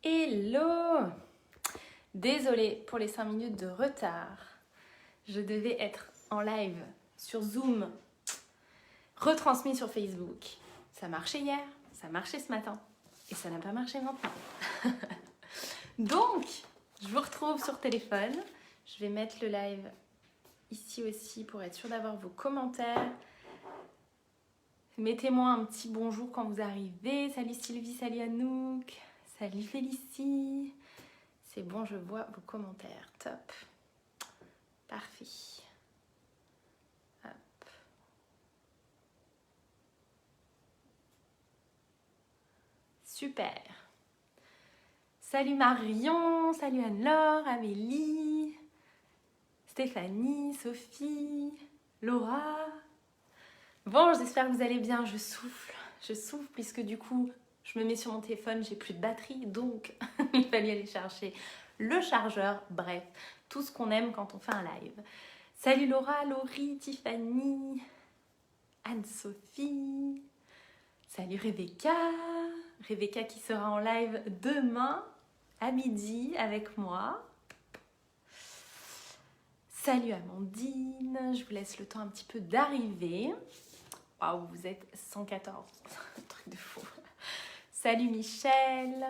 Hello! Désolée pour les 5 minutes de retard. Je devais être en live sur Zoom, retransmis sur Facebook. Ça marchait hier, ça marchait ce matin et ça n'a pas marché maintenant. Donc, je vous retrouve sur téléphone. Je vais mettre le live ici aussi pour être sûre d'avoir vos commentaires. Mettez-moi un petit bonjour quand vous arrivez. Salut Sylvie, salut Anouk, salut Félicie. C'est bon, je vois vos commentaires. Top. Parfait. Hop. Super. Salut Marion, salut Anne-Laure, Amélie, Stéphanie, Sophie, Laura. Bon, j'espère que vous allez bien. Je souffle puisque du coup, je me mets sur mon téléphone, j'ai plus de batterie, donc il fallait aller chercher le chargeur. Bref, tout ce qu'on aime quand on fait un live. Salut Laura, Laurie, Tiffany, Anne-Sophie. Salut Rebecca qui sera en live demain à midi avec moi. Salut Amandine, je vous laisse le temps un petit peu d'arriver. Waouh, vous êtes 114, un truc de fou. Salut Michel.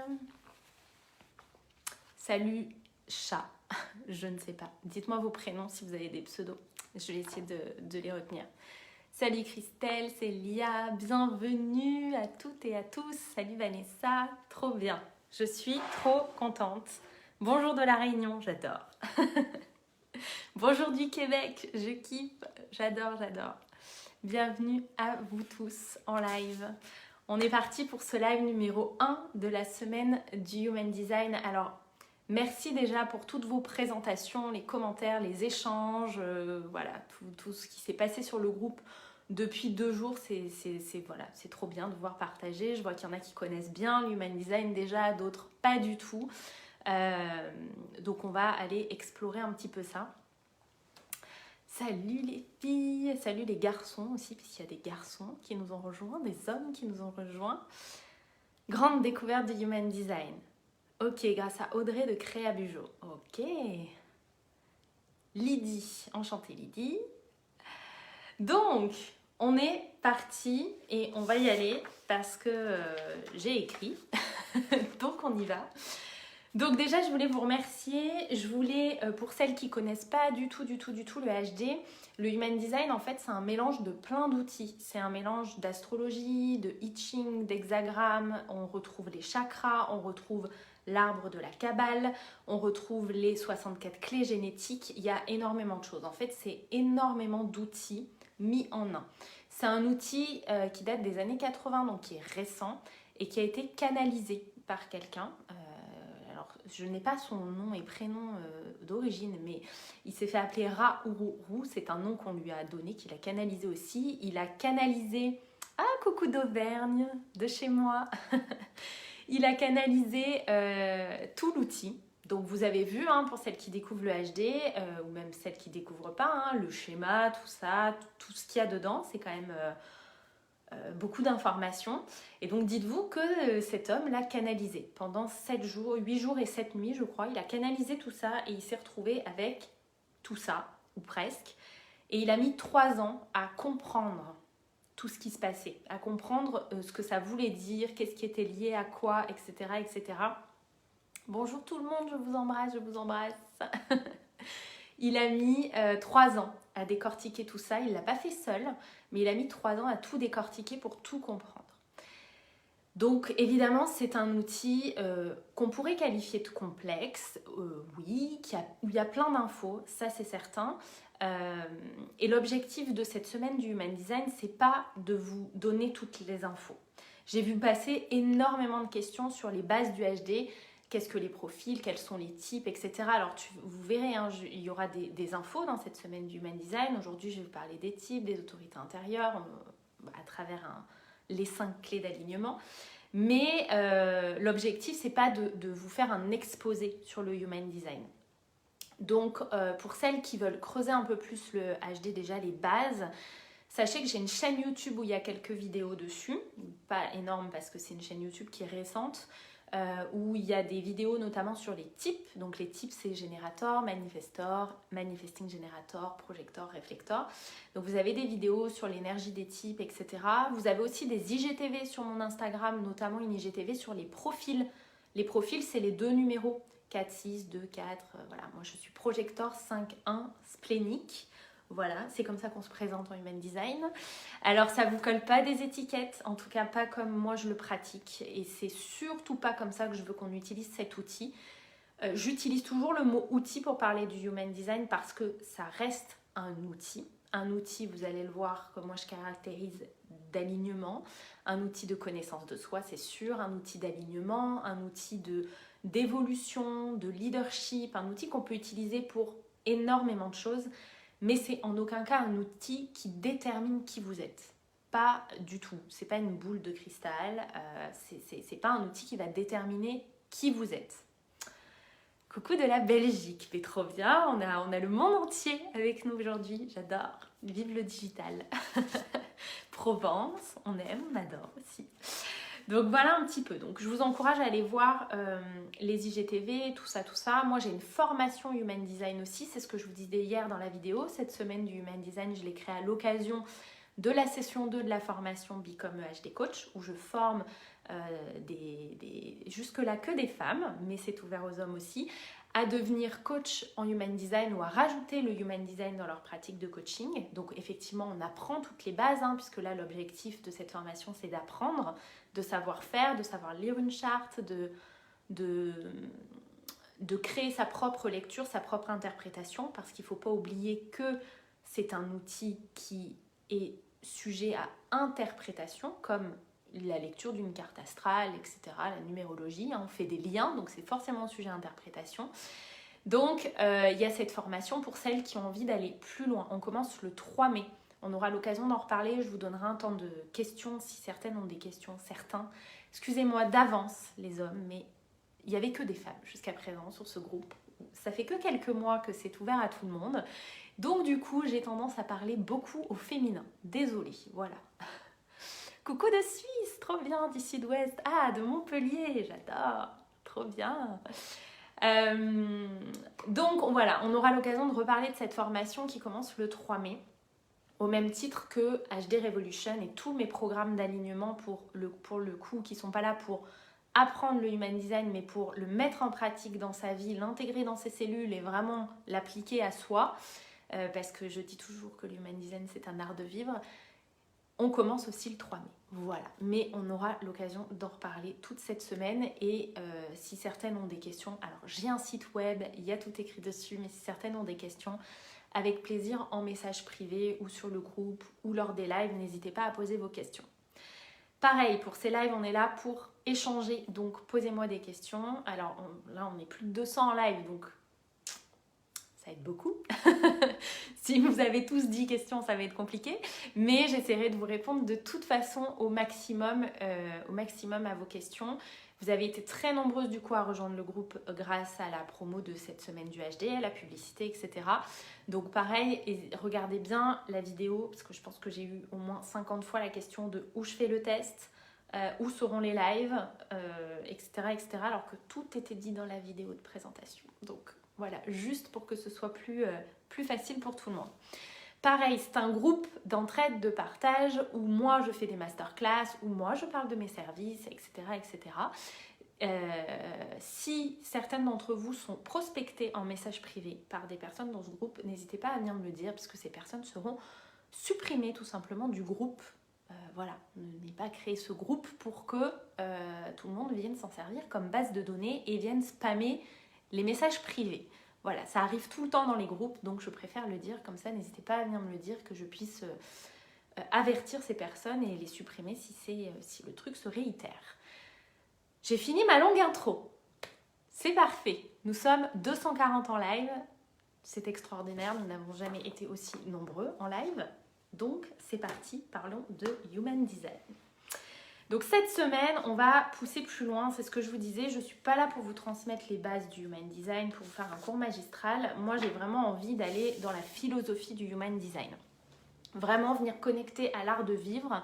Salut Chat, je ne sais pas. Dites-moi vos prénoms si vous avez des pseudos. Je vais essayer de les retenir. Salut Christelle, c'est Lia. Bienvenue à toutes et à tous. Salut Vanessa, trop bien. Je suis trop contente. Bonjour de la Réunion, j'adore. Bonjour du Québec, je kiffe, j'adore. Bienvenue à vous tous en live. On est parti pour ce live numéro 1 de la semaine du Human Design. Alors, merci déjà pour toutes vos présentations, les commentaires, les échanges, voilà, tout ce qui s'est passé sur le groupe depuis 2 jours. C'est trop bien de voir partager. Je vois qu'il y en a qui connaissent bien l'Human Design déjà, d'autres pas du tout. Donc, on va aller explorer un petit peu ça. Salut les filles, salut les garçons aussi, puisqu'il y a des garçons qui nous ont rejoints, des hommes qui nous ont rejoints. Grande découverte du Human Design. Ok, grâce à Audrey de Créa Bujo. Ok. Lydie, enchantée Lydie. Donc, on est parti et on va y aller parce que j'ai écrit. Donc, on y va. Donc déjà, je voulais vous remercier. Je voulais, pour celles qui ne connaissent pas du tout le HD, le Human Design, en fait, c'est un mélange de plein d'outils. C'est un mélange d'astrologie, de I Ching, d'hexagrammes. On retrouve les chakras, on retrouve l'arbre de la Kabbale, on retrouve les 64 clés génétiques. Il y a énormément de choses. En fait, c'est énormément d'outils mis en un. C'est un outil qui date des années 80, donc qui est récent et qui a été canalisé par quelqu'un. Je n'ai pas son nom et prénom d'origine, mais il s'est fait appeler Ra-Uru-Ru, c'est un nom qu'on lui a donné, qu'il a canalisé aussi. Il a canalisé, coucou d'Auvergne, de chez moi. Il a canalisé tout l'outil. Donc vous avez vu, pour celles qui découvrent le HD, ou même celles qui ne découvrent pas, le schéma, tout ça, tout ce qu'il y a dedans, c'est quand même... beaucoup d'informations. Et donc dites-vous que cet homme l'a canalisé pendant 8 jours et 7 nuits, je crois. Il a canalisé tout ça et il s'est retrouvé avec tout ça, ou presque. Et il a mis 3 ans à comprendre tout ce qui se passait, à comprendre ce que ça voulait dire, qu'est-ce qui était lié à quoi, etc. etc. Bonjour tout le monde, je vous embrasse. Il a mis 3 ans à décortiquer tout ça. Il ne l'a pas fait seul, mais il a mis 3 ans à tout décortiquer pour tout comprendre. Donc évidemment, c'est un outil qu'on pourrait qualifier de complexe, oui, où il y a plein d'infos, ça c'est certain. Et l'objectif de cette semaine du Human Design, c'est pas de vous donner toutes les infos. J'ai vu passer énormément de questions sur les bases du HD. Qu'est-ce que les profils, quels sont les types, etc. Alors vous verrez, il y aura des infos dans cette semaine du Human Design. Aujourd'hui, je vais vous parler des types, des autorités intérieures, à travers les 5 clés d'alignement. Mais l'objectif, c'est pas de vous faire un exposé sur le Human Design. Donc, pour celles qui veulent creuser un peu plus le HD, déjà les bases, sachez que j'ai une chaîne YouTube où il y a quelques vidéos dessus. Pas énorme parce que c'est une chaîne YouTube qui est récente. où il y a des vidéos notamment sur les types. Donc les types, c'est Generator, Manifestor, Manifesting Generator, Projector, Reflector. Donc vous avez des vidéos sur l'énergie des types, etc. Vous avez aussi des IGTV sur mon Instagram, notamment une IGTV sur les profils. Les profils, c'est les 2 numéros, 4, 6, 2, 4. Voilà, moi je suis Projector 5, 1, splénique. Voilà, c'est comme ça qu'on se présente en Human Design. Alors ça ne vous colle pas des étiquettes, en tout cas pas comme moi je le pratique. Et c'est surtout pas comme ça que je veux qu'on utilise cet outil. J'utilise toujours le mot outil pour parler du Human Design parce que ça reste un outil. Un outil, vous allez le voir, que moi je caractérise d'alignement. Un outil de connaissance de soi, c'est sûr. Un outil d'alignement, un outil d'évolution, de leadership. Un outil qu'on peut utiliser pour énormément de choses. Mais c'est en aucun cas un outil qui détermine qui vous êtes. Pas du tout. C'est pas une boule de cristal. C'est pas un outil qui va déterminer qui vous êtes. Coucou de la Belgique, mais trop bien. On a le monde entier avec nous aujourd'hui. J'adore. Vive le digital. Provence, on aime, on adore aussi. Donc voilà un petit peu. Donc je vous encourage à aller voir les IGTV, tout ça. Moi j'ai une formation Human Design aussi, c'est ce que je vous disais hier dans la vidéo. Cette semaine du Human Design, je l'ai créée à l'occasion de la session 2 de la formation Become HD Coach, où je forme jusque-là que des femmes, mais c'est ouvert aux hommes aussi, à devenir coach en Human Design ou à rajouter le Human Design dans leur pratique de coaching. Donc effectivement, on apprend toutes les bases, puisque là, l'objectif de cette formation, c'est d'apprendre, de savoir faire, de savoir lire une charte, de créer sa propre lecture, sa propre interprétation, parce qu'il ne faut pas oublier que c'est un outil qui est sujet à interprétation, comme la lecture d'une carte astrale, etc., la numérologie, on fait des liens, donc c'est forcément sujet à interprétation. Donc, il y a cette formation pour celles qui ont envie d'aller plus loin. On commence le 3 mai. On aura l'occasion d'en reparler. Je vous donnerai un temps de questions si certaines ont des questions, certains. Excusez-moi d'avance, les hommes, mais il n'y avait que des femmes jusqu'à présent sur ce groupe. Ça fait que quelques mois que c'est ouvert à tout le monde. Donc, du coup, j'ai tendance à parler beaucoup au féminin. Désolée, voilà. Coucou de Suisse, trop bien, du sud-ouest. Ah, de Montpellier, j'adore, trop bien. Donc voilà, on aura l'occasion de reparler de cette formation qui commence le 3 mai, au même titre que HD Revolution et tous mes programmes d'alignement pour le coup, qui ne sont pas là pour apprendre le Human Design, mais pour le mettre en pratique dans sa vie, l'intégrer dans ses cellules et vraiment l'appliquer à soi, parce que je dis toujours que le Human Design, c'est un art de vivre. On commence aussi le 3 mai, voilà. Mais on aura l'occasion d'en reparler toute cette semaine. Et si certaines ont des questions, alors j'ai un site web, il y a tout écrit dessus, mais si certaines ont des questions, avec plaisir en message privé ou sur le groupe ou lors des lives, n'hésitez pas à poser vos questions. Pareil, pour ces lives, on est là pour échanger, donc posez-moi des questions. Alors là, on est plus de 200 en live, donc ça va être beaucoup. Si vous avez tous 10 questions, ça va être compliqué. Mais j'essaierai de vous répondre de toute façon au maximum à vos questions. Vous avez été très nombreuses du coup à rejoindre le groupe grâce à la promo de cette semaine du HD, à la publicité, etc. Donc pareil, et regardez bien la vidéo, parce que je pense que j'ai eu au moins 50 fois la question de où je fais le test, où seront les lives, etc., etc. Alors que tout était dit dans la vidéo de présentation. Donc voilà, juste pour que ce soit plus facile pour tout le monde. Pareil, c'est un groupe d'entraide, de partage, où moi je fais des masterclass, où moi je parle de mes services, etc. etc. Si certaines d'entre vous sont prospectées en message privé par des personnes dans ce groupe, n'hésitez pas à venir me le dire, parce que ces personnes seront supprimées tout simplement du groupe. Voilà, ne pas créer ce groupe pour que tout le monde vienne s'en servir comme base de données et vienne spammer les messages privés. Voilà, ça arrive tout le temps dans les groupes, donc je préfère le dire comme ça. N'hésitez pas à venir me le dire, que je puisse avertir ces personnes et les supprimer si le truc se réitère. J'ai fini ma longue intro. C'est parfait. Nous sommes 240 en live. C'est extraordinaire, nous n'avons jamais été aussi nombreux en live. Donc c'est parti, parlons de Human Design. Donc cette semaine, on va pousser plus loin, c'est ce que je vous disais, je ne suis pas là pour vous transmettre les bases du Human Design, pour vous faire un cours magistral. Moi, j'ai vraiment envie d'aller dans la philosophie du Human Design. Vraiment venir connecter à l'art de vivre,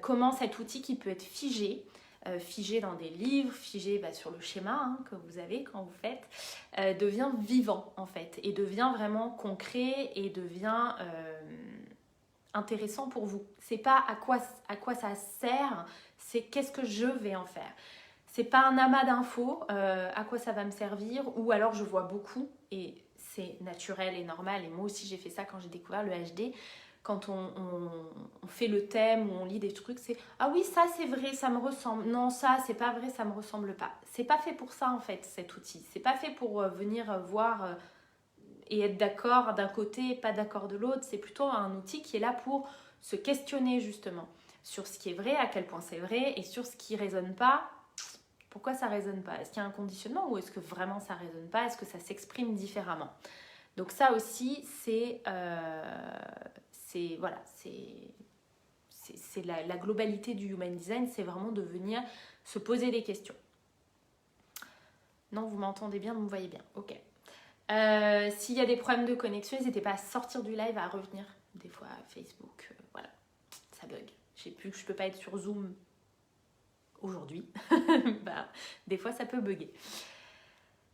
comment cet outil qui peut être figé figé dans des livres, figé sur le schéma que vous avez quand vous faites, devient vivant en fait et devient vraiment concret et devient intéressant pour vous. C'est pas à quoi ça sert, c'est qu'est-ce que je vais en faire. C'est pas un amas d'infos, à quoi ça va me servir, ou alors je vois beaucoup et c'est naturel et normal, et moi aussi j'ai fait ça quand j'ai découvert le HD. Quand on fait le thème ou on lit des trucs, c'est « Ah oui, ça c'est vrai, ça me ressemble. Non, ça c'est pas vrai, ça me ressemble pas. » C'est pas fait pour ça en fait, cet outil. C'est pas fait pour venir voir et être d'accord d'un côté et pas d'accord de l'autre. C'est plutôt un outil qui est là pour se questionner justement sur ce qui est vrai, à quel point c'est vrai, et sur ce qui résonne pas. Pourquoi ça résonne pas? Est-ce qu'il y a un conditionnement ou est-ce que vraiment ça résonne pas? Est-ce que ça s'exprime différemment? Donc ça aussi, c'est la globalité du Human Design, c'est vraiment de venir se poser des questions. Non, vous m'entendez bien, vous me voyez bien. Ok. S'il y a des problèmes de connexion, n'hésitez pas à sortir du live, à revenir. Des fois, Facebook, voilà, ça bug. Je sais plus que je peux pas être sur Zoom aujourd'hui. Des fois, ça peut bugger.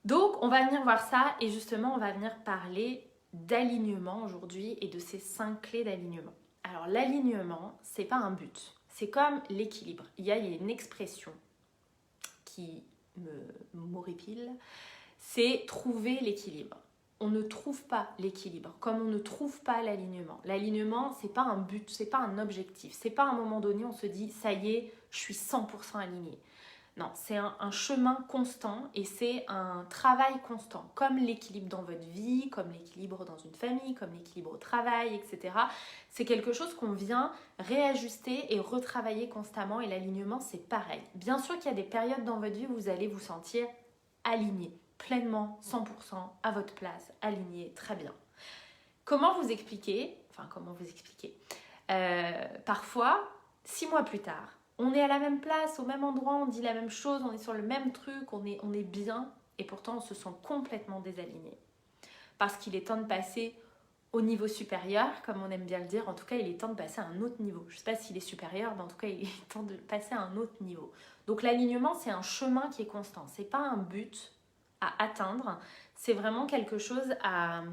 Donc, on va venir voir ça et justement, on va venir parler d'alignement aujourd'hui et de ces 5 clés d'alignement. Alors, l'alignement, c'est pas un but. C'est comme l'équilibre. Il y a une expression qui m'horripile, c'est trouver l'équilibre. On ne trouve pas l'équilibre, comme on ne trouve pas l'alignement. L'alignement, c'est pas un but, c'est pas un objectif. C'est pas à un moment donné, on se dit, ça y est, je suis 100% alignée. Non, c'est un chemin constant et c'est un travail constant, comme l'équilibre dans votre vie, comme l'équilibre dans une famille, comme l'équilibre au travail, etc. C'est quelque chose qu'on vient réajuster et retravailler constamment, et l'alignement, c'est pareil. Bien sûr qu'il y a des périodes dans votre vie où vous allez vous sentir aligné, pleinement, 100% à votre place, aligné, très bien. Comment vous expliquer parfois, 6 mois plus tard, on est à la même place, au même endroit, on dit la même chose, on est sur le même truc, on est bien, et pourtant on se sent complètement désaligné. Parce qu'il est temps de passer au niveau supérieur, comme on aime bien le dire. En tout cas, il est temps de passer à un autre niveau. Je ne sais pas s'il est supérieur, mais en tout cas, il est temps de passer à un autre niveau. Donc l'alignement, c'est un chemin qui est constant. Ce n'est pas un but à atteindre, c'est vraiment quelque chose à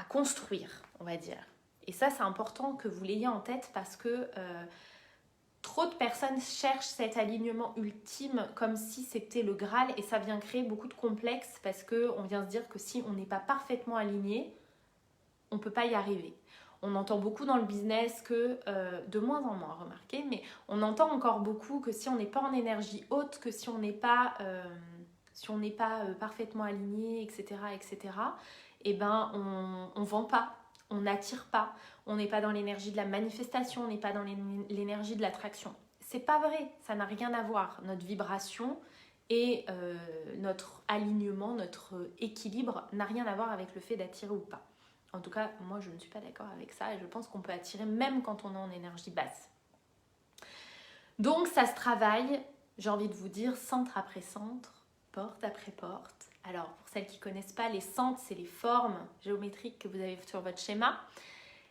construire, on va dire. Et ça, c'est important que vous l'ayez en tête parce que trop de personnes cherchent cet alignement ultime comme si c'était le Graal, et ça vient créer beaucoup de complexes parce qu'on vient se dire que si on n'est pas parfaitement aligné, on ne peut pas y arriver. On entend beaucoup dans le business que, de moins en moins, remarquez, mais on entend encore beaucoup que si on n'est pas en énergie haute, que si on n'est pas, parfaitement aligné, etc., eh ben on ne vend pas, on n'attire pas, on n'est pas dans l'énergie de la manifestation, on n'est pas dans l'énergie de l'attraction. C'est pas vrai, ça n'a rien à voir. Notre vibration et notre alignement, notre équilibre n'a rien à voir avec le fait d'attirer ou pas. En tout cas, moi je ne suis pas d'accord avec ça et je pense qu'on peut attirer même quand on est en énergie basse. Donc ça se travaille, j'ai envie de vous dire, centre après centre, porte après porte. Alors pour celles qui ne connaissent pas, les centres, c'est les formes géométriques que vous avez sur votre schéma.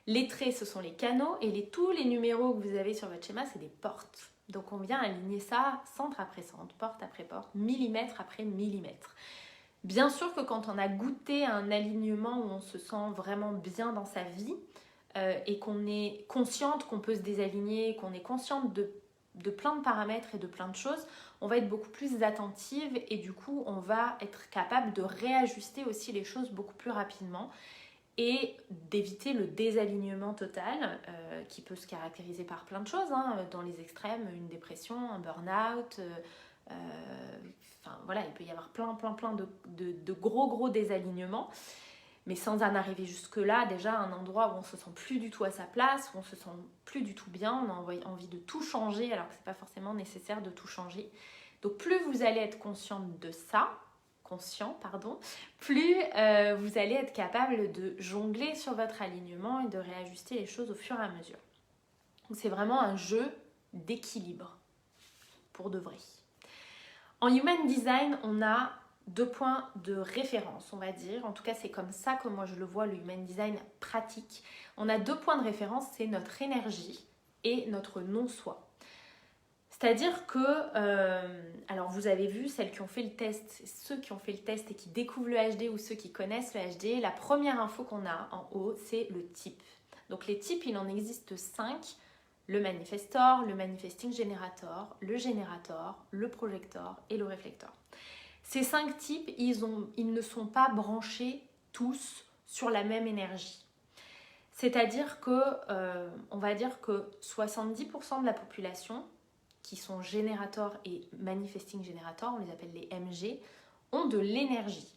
Les traits, ce sont les canaux, et tous les numéros que vous avez sur votre schéma, c'est des portes. Donc on vient aligner ça centre après centre, porte après porte, millimètre après millimètre. Bien sûr que quand on a goûté à un alignement où on se sent vraiment bien dans sa vie et qu'on est consciente qu'on peut se désaligner, qu'on est consciente de plein de paramètres et de plein de choses, on va être beaucoup plus attentive et du coup on va être capable de réajuster aussi les choses beaucoup plus rapidement et d'éviter le désalignement total qui peut se caractériser par plein de choses, dans les extrêmes, une dépression, un burn-out, voilà, il peut y avoir plein de gros désalignements, mais sans en arriver jusque-là, déjà un endroit où on se sent plus du tout à sa place, où on se sent plus du tout bien, on a envie de tout changer alors que c'est pas forcément nécessaire de tout changer. Donc plus vous allez être consciente de ça, plus vous allez être capable de jongler sur votre alignement et de réajuster les choses au fur et à mesure. Donc c'est vraiment un jeu d'équilibre, pour de vrai. En Human Design, on a 2 points de référence, on va dire. En tout cas, c'est comme ça que moi je le vois, le Human Design pratique. On a 2 points de référence, c'est notre énergie et notre non-soi. C'est-à-dire que, alors vous avez vu, celles qui ont fait le test, ceux qui ont fait le test et qui découvrent le HD ou ceux qui connaissent le HD, la première info qu'on a en haut, c'est le type. Donc les types, il en existe 5. Le manifestor, le manifesting generator, le générateur, le projecteur et le réflecteur. Ces 5 types, ils ne sont pas branchés tous sur la même énergie. C'est-à-dire que, on va dire que 70% de la population, qui sont générateurs et manifesting générateurs, on les appelle les MG, ont de l'énergie.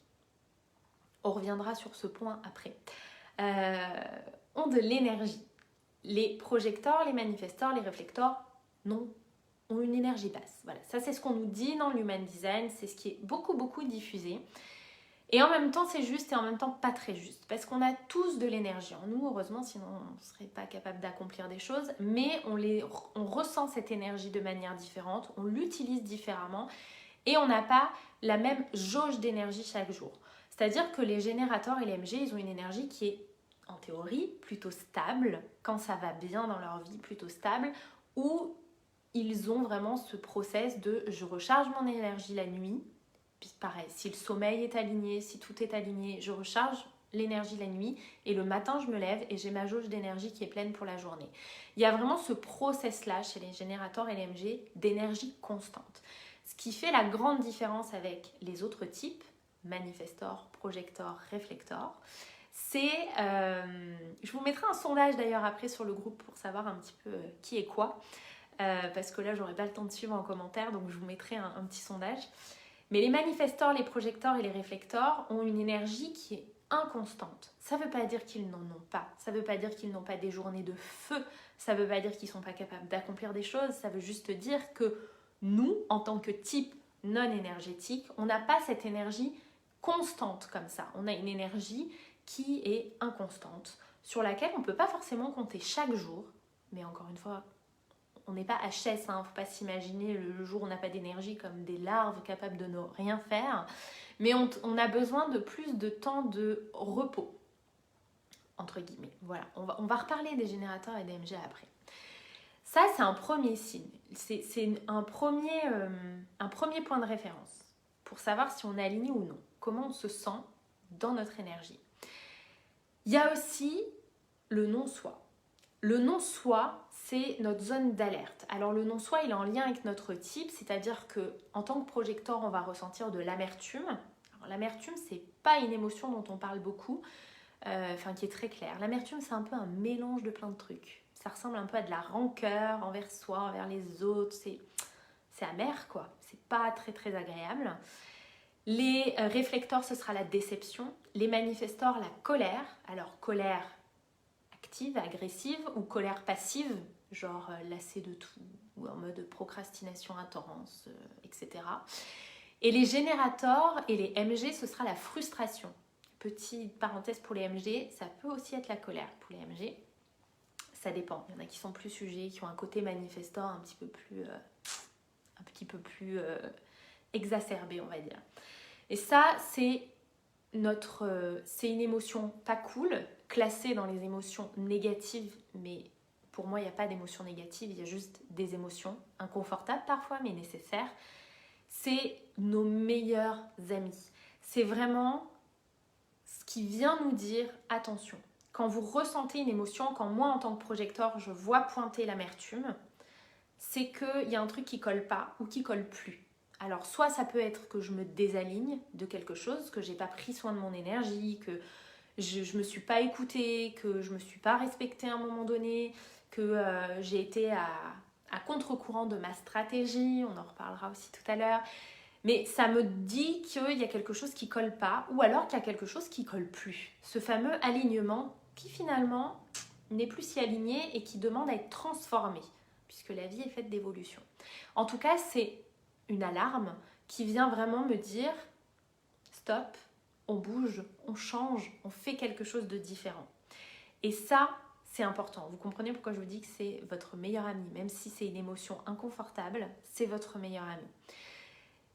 On reviendra sur ce point après. Ont de l'énergie. Les projecteurs, les manifesteurs, les réflecteurs, non, ont une énergie basse. Voilà, ça c'est ce qu'on nous dit dans l'Human Design, c'est ce qui est beaucoup diffusé. Et en même temps c'est juste et en même temps pas très juste, parce qu'on a tous de l'énergie en nous, heureusement, sinon on ne serait pas capable d'accomplir des choses, mais on ressent cette énergie de manière différente, on l'utilise différemment, et on n'a pas la même jauge d'énergie chaque jour. C'est-à-dire que les générateurs et les MG, ils ont une énergie qui est en théorie plutôt stable, quand ça va bien dans leur vie, plutôt stable, où ils ont vraiment ce process de je recharge mon énergie la nuit, puis pareil, si le sommeil est aligné, si tout est aligné, je recharge l'énergie la nuit et le matin je me lève et j'ai ma jauge d'énergie qui est pleine pour la journée. Il y a vraiment ce process-là chez les générateurs et les MG d'énergie constante. Ce qui fait la grande différence avec les autres types, manifestor, projector, réflector, c'est, je vous mettrai un sondage d'ailleurs après sur le groupe pour savoir un petit peu qui est quoi, parce que là j'aurai pas le temps de suivre en commentaire, donc je vous mettrai un petit sondage. Mais les manifestors, les projecteurs et les réflecteurs ont une énergie qui est inconstante. Ça ne veut pas dire qu'ils n'en ont pas, ça ne veut pas dire qu'ils n'ont pas des journées de feu, ça ne veut pas dire qu'ils ne sont pas capables d'accomplir des choses, ça veut juste dire que nous, en tant que type non énergétique, on n'a pas cette énergie constante comme ça. On a une énergie qui est inconstante, sur laquelle on ne peut pas forcément compter chaque jour, mais encore une fois, on n'est pas HS, hein, faut pas s'imaginer le jour où on n'a pas d'énergie comme des larves capables de ne rien faire, mais on a besoin de plus de temps de repos, entre guillemets. Voilà, on va reparler des générateurs et des MG après. Ça, c'est un premier signe, c'est un premier point de référence pour savoir si on est aligné ou non, comment on se sent dans notre énergie. Il y a aussi le non-soi. Le non-soi, c'est notre zone d'alerte. Alors le non-soi, il est en lien avec notre type, c'est-à-dire qu'en tant que projecteur, on va ressentir de l'amertume. Alors l'amertume, c'est pas une émotion dont on parle beaucoup, qui est très claire. L'amertume, c'est un peu un mélange de plein de trucs. Ça ressemble un peu à de la rancœur envers soi, envers les autres. C'est amer, quoi. C'est pas très agréable. Les réflecteurs, ce sera la déception. Les manifestors, la colère. Alors colère active, agressive, ou colère passive, genre lassée de tout, ou en mode procrastination intense, etc. Et les générateurs et les MG, ce sera la frustration. Petite parenthèse pour les MG, ça peut aussi être la colère pour les MG. Ça dépend. Il y en a qui sont plus sujets, qui ont un côté manifestor un petit peu plus exacerbé, on va dire. Et ça, c'est une émotion pas cool, classée dans les émotions négatives, mais pour moi, il n'y a pas d'émotions négatives, il y a juste des émotions inconfortables parfois, mais nécessaires. C'est nos meilleurs amis. C'est vraiment ce qui vient nous dire attention. Quand vous ressentez une émotion, quand moi, en tant que projecteur, je vois pointer l'amertume, c'est qu'il y a un truc qui colle pas ou qui colle plus. Alors, soit ça peut être que je me désaligne de quelque chose, que j'ai pas pris soin de mon énergie, que je me suis pas écoutée, que je me suis pas respectée à un moment donné, que j'ai été à contre-courant de ma stratégie, on en reparlera aussi tout à l'heure. Mais ça me dit qu'il y a quelque chose qui colle pas, ou alors qu'il y a quelque chose qui colle plus. Ce fameux alignement qui finalement n'est plus si aligné et qui demande à être transformé, puisque la vie est faite d'évolution. En tout cas, c'est une alarme qui vient vraiment me dire stop, on bouge, on change, on fait quelque chose de différent. Et ça, c'est important. Vous comprenez pourquoi je vous dis que c'est votre meilleur ami, même si c'est une émotion inconfortable, c'est votre meilleur ami.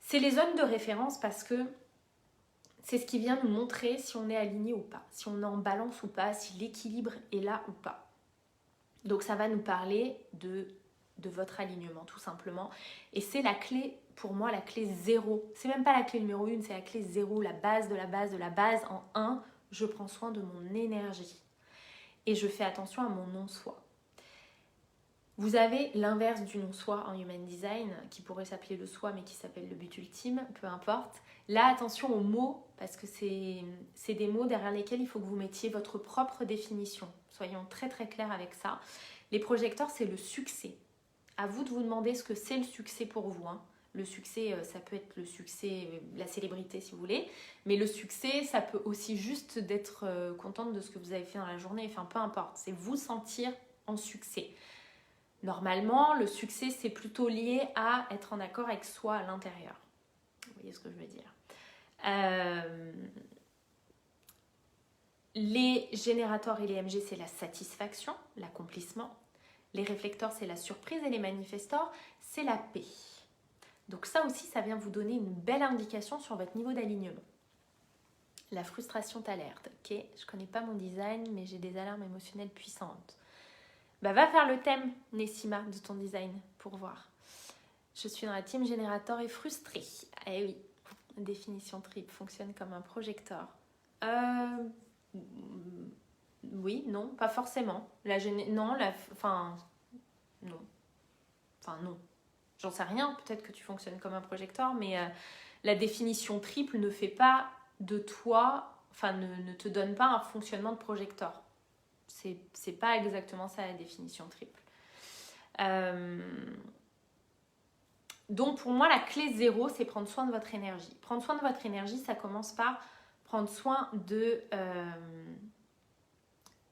C'est les zones de référence parce que c'est ce qui vient nous montrer si on est aligné ou pas, si on est en balance ou pas, si l'équilibre est là ou pas. Donc ça va nous parler de votre alignement tout simplement. Et c'est la clé, pour moi, la clé 0. C'est même pas la clé numéro 1, c'est la clé 0, la base de la base de la base. En 1, je prends soin de mon énergie. Et je fais attention à mon non-soi. Vous avez l'inverse du non-soi en Human Design, qui pourrait s'appeler le soi, mais qui s'appelle le but ultime, peu importe. Là, attention aux mots, parce que c'est des mots derrière lesquels il faut que vous mettiez votre propre définition. Soyons très très clairs avec ça. Les projecteurs, c'est le succès. À vous de vous demander ce que c'est le succès pour vous. Hein. Le succès, ça peut être le succès, la célébrité si vous voulez, mais le succès, ça peut aussi juste d'être contente de ce que vous avez fait dans la journée. Enfin, peu importe, c'est vous sentir en succès. Normalement, le succès, c'est plutôt lié à être en accord avec soi à l'intérieur. Vous voyez ce que je veux dire. Les générateurs et les MG, c'est la satisfaction, l'accomplissement. Les réflecteurs, c'est la surprise. Et les manifestors, c'est la paix. Donc ça aussi, ça vient vous donner une belle indication sur votre niveau d'alignement. La frustration t'alerte. Ok, je connais pas mon design, mais j'ai des alarmes émotionnelles puissantes. Bah, va faire le thème, Nessima, de ton design pour voir. Je suis dans la team générateur et frustrée. Eh oui, définition triple, fonctionne comme un projecteur. Oui, non, pas forcément. Non. J'en sais rien, peut-être que tu fonctionnes comme un projecteur, mais la définition triple ne fait pas de toi, ne te donne pas un fonctionnement de projecteur. C'est pas exactement ça la définition triple. Donc pour moi, la clé 0, c'est prendre soin de votre énergie. Prendre soin de votre énergie, ça commence par prendre soin de...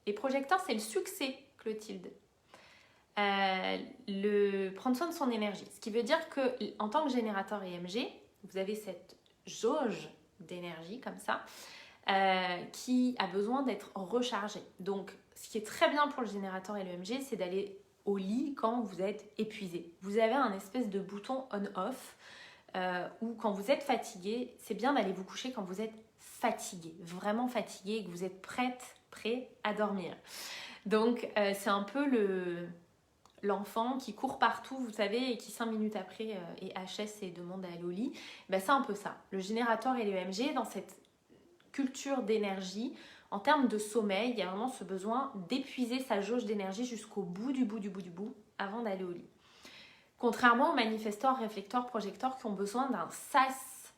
Les projecteurs, c'est le succès, Clotilde. Prendre soin de son énergie. Ce qui veut dire qu'en tant que générateur et MG, vous avez cette jauge d'énergie comme ça qui a besoin d'être rechargée. Donc, ce qui est très bien pour le générateur et le MG, c'est d'aller au lit quand vous êtes épuisé. Vous avez un espèce de bouton on-off où quand vous êtes fatigué, c'est bien d'aller vous coucher quand vous êtes fatigué, vraiment fatigué et que vous êtes prêt à dormir. Donc, c'est un peu l'enfant qui court partout, vous savez, et qui 5 minutes après est HS et demande à aller au lit. Ben, c'est un peu ça. Le générateur et le MG, dans cette culture d'énergie, en termes de sommeil, il y a vraiment ce besoin d'épuiser sa jauge d'énergie jusqu'au bout du bout avant d'aller au lit. Contrairement aux manifesteurs, réflecteurs, projecteurs qui ont besoin d'un sas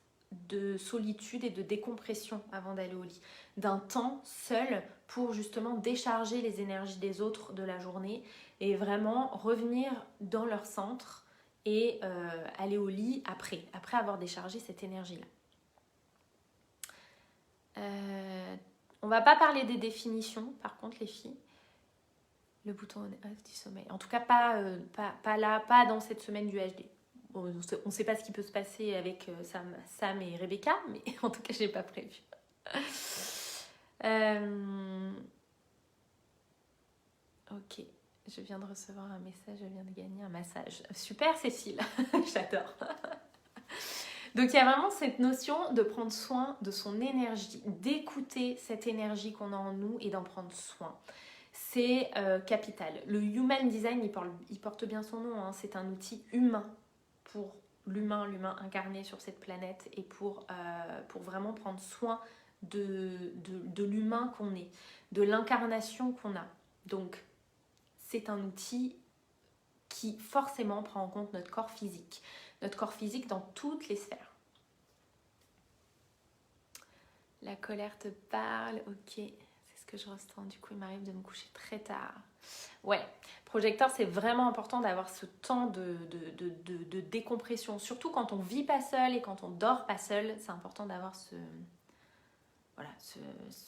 de solitude et de décompression avant d'aller au lit, d'un temps seul pour justement décharger les énergies des autres de la journée et vraiment revenir dans leur centre et aller au lit après avoir déchargé cette énergie-là. On va pas parler des définitions, par contre, les filles. Le bouton on-off du sommeil. En tout cas, pas là, pas dans cette semaine du HD. Bon, on ne sait pas ce qui peut se passer avec Sam et Rebecca, mais en tout cas, je n'ai pas prévu. Ok, je viens de recevoir un message, je viens de gagner un massage. Super, Cécile, j'adore. Donc il y a vraiment cette notion de prendre soin de son énergie, d'écouter cette énergie qu'on a en nous et d'en prendre soin. C'est capital. Le Human Design, il porte bien son nom, hein. C'est un outil humain pour l'humain incarné sur cette planète et pour vraiment prendre soin de l'humain qu'on est, de l'incarnation qu'on a. Donc c'est un outil qui forcément prend en compte notre corps physique dans toutes les sphères. La colère te parle, ok, c'est ce que je ressens, du coup il m'arrive de me coucher très tard. Ouais, projecteur, c'est vraiment important d'avoir ce temps de décompression, surtout quand on vit pas seul et quand on dort pas seul, c'est important d'avoir ce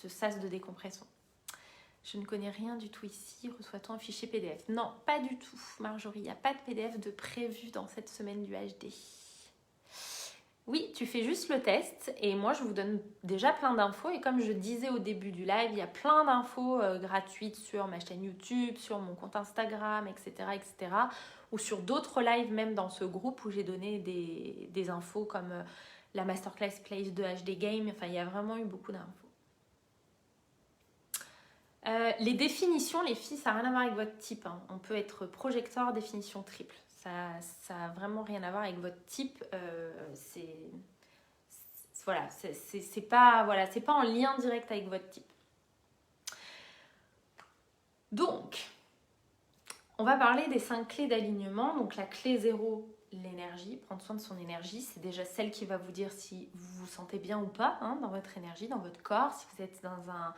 sas de décompression. Je ne connais rien du tout ici, reçoit-on un fichier PDF? Non, pas du tout, Marjorie, il n'y a pas de PDF de prévu dans cette semaine du HD. Oui, tu fais juste le test et moi je vous donne déjà plein d'infos et comme je disais au début du live, il y a plein d'infos gratuites sur ma chaîne YouTube, sur mon compte Instagram, etc. ou sur d'autres lives même dans ce groupe où j'ai donné des infos comme la masterclass Place de HD Game, enfin il y a vraiment eu beaucoup d'infos. Les définitions, les filles, ça n'a rien à voir avec votre type. Hein. On peut être projecteur, définition triple. Ça a vraiment rien à voir avec votre type. Voilà, c'est pas en lien direct avec votre type. Donc, on va parler des 5 clés d'alignement. Donc la clé 0, l'énergie, prendre soin de son énergie, c'est déjà celle qui va vous dire si vous vous sentez bien ou pas hein, dans votre énergie, dans votre corps, si vous êtes dans un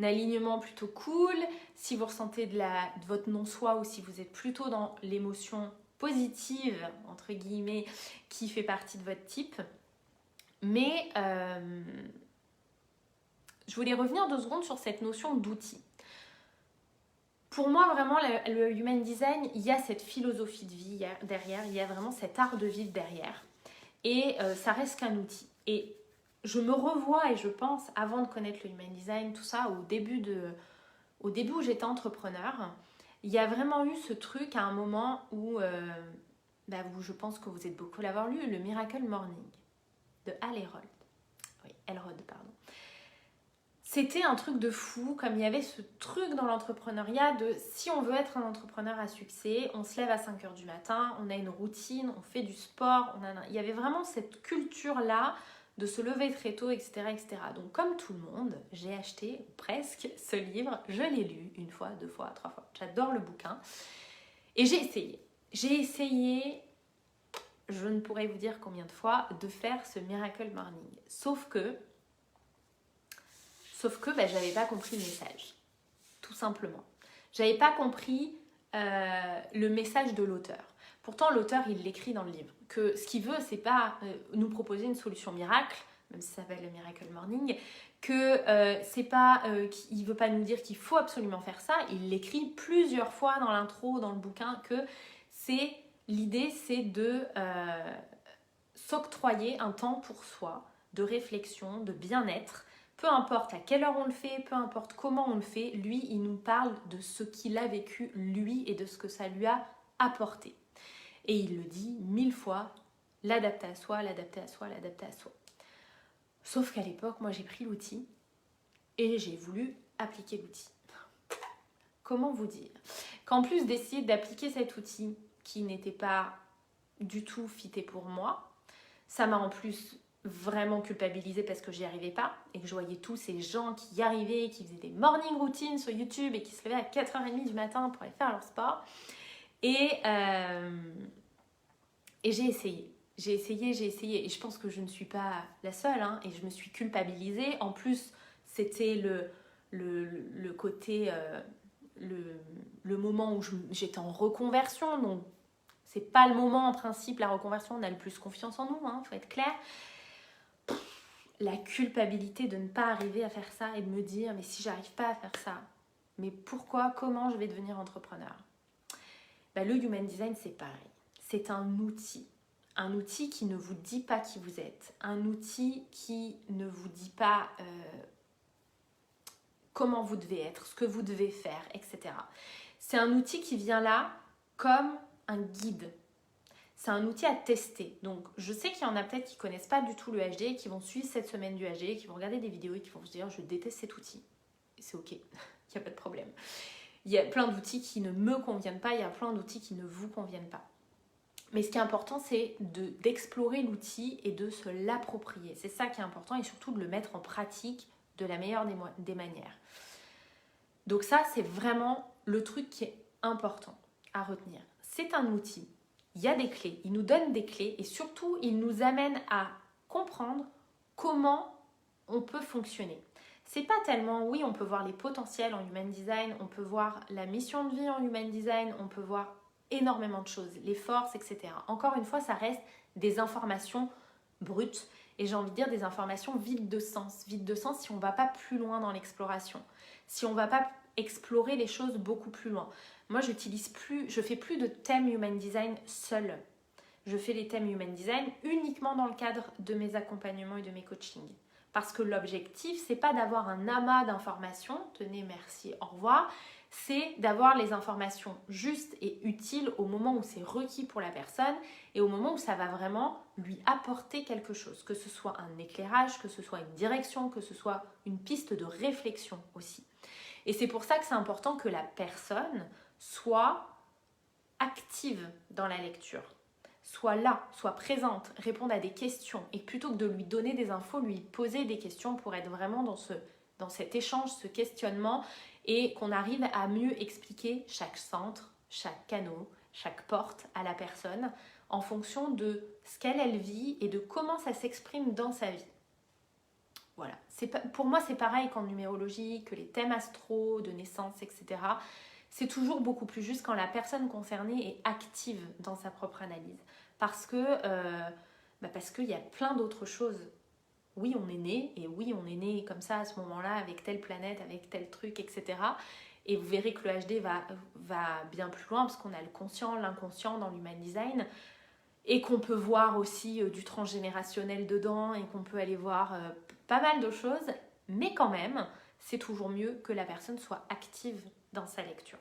alignement plutôt cool, si vous ressentez de votre non-soi ou si vous êtes plutôt dans l'émotion positive, entre guillemets, qui fait partie de votre type. Mais je voulais revenir 2 secondes sur cette notion d'outil. Pour moi, vraiment, le Human Design, il y a cette philosophie de vie derrière, il y a vraiment cet art de vivre derrière. Et ça reste qu'un outil. Et je me revois et je pense, avant de connaître le Human Design, tout ça, au début où j'étais entrepreneur, il y a vraiment eu ce truc à un moment où je pense que vous êtes beaucoup à l'avoir lu, le Miracle Morning de Hal Elrod. Oui, Elrod, pardon. C'était un truc de fou, comme il y avait ce truc dans l'entrepreneuriat de si on veut être un entrepreneur à succès, on se lève à 5h du matin, on a une routine, on fait du sport, il y avait vraiment cette culture-là de se lever très tôt, etc., etc. Donc comme tout le monde, j'ai acheté presque ce livre, je l'ai lu 1 fois, 2 fois, 3 fois, j'adore le bouquin. Et j'ai essayé, je ne pourrais vous dire combien de fois, de faire ce Miracle Morning. Sauf que j'avais pas compris le message, tout simplement. J'avais pas compris le message de l'auteur. Pourtant, l'auteur, il l'écrit dans le livre. Que ce qu'il veut, c'est pas nous proposer une solution miracle, même si ça s'appelle le Miracle Morning, que c'est pas, il veut pas nous dire qu'il faut absolument faire ça. Il l'écrit plusieurs fois dans l'intro, dans le bouquin, que l'idée, c'est de s'octroyer un temps pour soi, de réflexion, de bien-être. Peu importe à quelle heure on le fait, peu importe comment on le fait, lui, il nous parle de ce qu'il a vécu, lui, et de ce que ça lui a apporté. Et il le dit 1000 fois, l'adapter à soi, l'adapter à soi, l'adapter à soi. Sauf qu'à l'époque, moi, j'ai pris l'outil et j'ai voulu appliquer l'outil. Comment vous dire qu'en plus d'essayer d'appliquer cet outil qui n'était pas du tout fité pour moi, ça m'a en plus vraiment culpabilisée parce que j'y arrivais pas et que je voyais tous ces gens qui y arrivaient, qui faisaient des morning routines sur YouTube et qui se levaient à 4h30 du matin pour aller faire leur sport. Et j'ai essayé. J'ai essayé. Et je pense que je ne suis pas la seule. Hein, et je me suis culpabilisée. En plus, c'était le côté... le moment où j'étais en reconversion. Donc, c'est pas le moment, en principe, la reconversion. On a le plus confiance en nous, hein, faut être clair. La culpabilité de ne pas arriver à faire ça et de me dire, mais si j'arrive pas à faire ça, mais pourquoi, comment je vais devenir entrepreneur ? Le Human Design, c'est pareil. C'est un outil. Un outil qui ne vous dit pas qui vous êtes. Un outil qui ne vous dit pas comment vous devez être, ce que vous devez faire, etc. C'est un outil qui vient là comme un guide. C'est un outil à tester. Donc, je sais qu'il y en a peut-être qui ne connaissent pas du tout le HD, qui vont suivre cette semaine du HD, qui vont regarder des vidéos et qui vont se dire « je déteste cet outil ». Et c'est ok, il n'y a pas de problème. Il y a plein d'outils qui ne me conviennent pas, il y a plein d'outils qui ne vous conviennent pas. Mais ce qui est important, c'est d'explorer l'outil et de se l'approprier. C'est ça qui est important et surtout de le mettre en pratique de la meilleure des manières. Donc ça, c'est vraiment le truc qui est important à retenir. C'est un outil. Il y a des clés, il nous donne des clés et surtout, il nous amène à comprendre comment on peut fonctionner. C'est pas tellement, oui, on peut voir les potentiels en Human Design, on peut voir la mission de vie en Human Design, on peut voir énormément de choses, les forces, etc. Encore une fois, ça reste des informations brutes et j'ai envie de dire des informations vides de sens. Vides de sens si on ne va pas plus loin dans l'exploration, si on ne va pas explorer les choses beaucoup plus loin. Moi, je fais plus de thème Human Design seul. Je fais les thèmes Human Design uniquement dans le cadre de mes accompagnements et de mes coachings. Parce que l'objectif, c'est pas d'avoir un amas d'informations, tenez, merci, au revoir, c'est d'avoir les informations justes et utiles au moment où c'est requis pour la personne et au moment où ça va vraiment lui apporter quelque chose, que ce soit un éclairage, que ce soit une direction, que ce soit une piste de réflexion aussi. Et c'est pour ça que c'est important que la personne soit active dans la lecture, soit là, soit présente, réponde à des questions. Et plutôt que de lui donner des infos, lui poser des questions pour être vraiment dans cet échange, ce questionnement, et qu'on arrive à mieux expliquer chaque centre, chaque canot, chaque porte à la personne en fonction de ce qu'elle vit et de comment ça s'exprime dans sa vie. Voilà. Pour moi, c'est pareil qu'en numérologie, que les thèmes astro, de naissance, etc. C'est toujours beaucoup plus juste quand la personne concernée est active dans sa propre analyse. Parce qu'il y a plein d'autres choses. Oui, on est né, et oui, on est né comme ça à ce moment-là, avec telle planète, avec tel truc, etc. Et vous verrez que le HD va bien plus loin, parce qu'on a le conscient, l'inconscient dans l'human design, et qu'on peut voir aussi du transgénérationnel dedans, et qu'on peut aller voir pas mal de choses, mais quand même, c'est toujours mieux que la personne soit active dans sa lecture.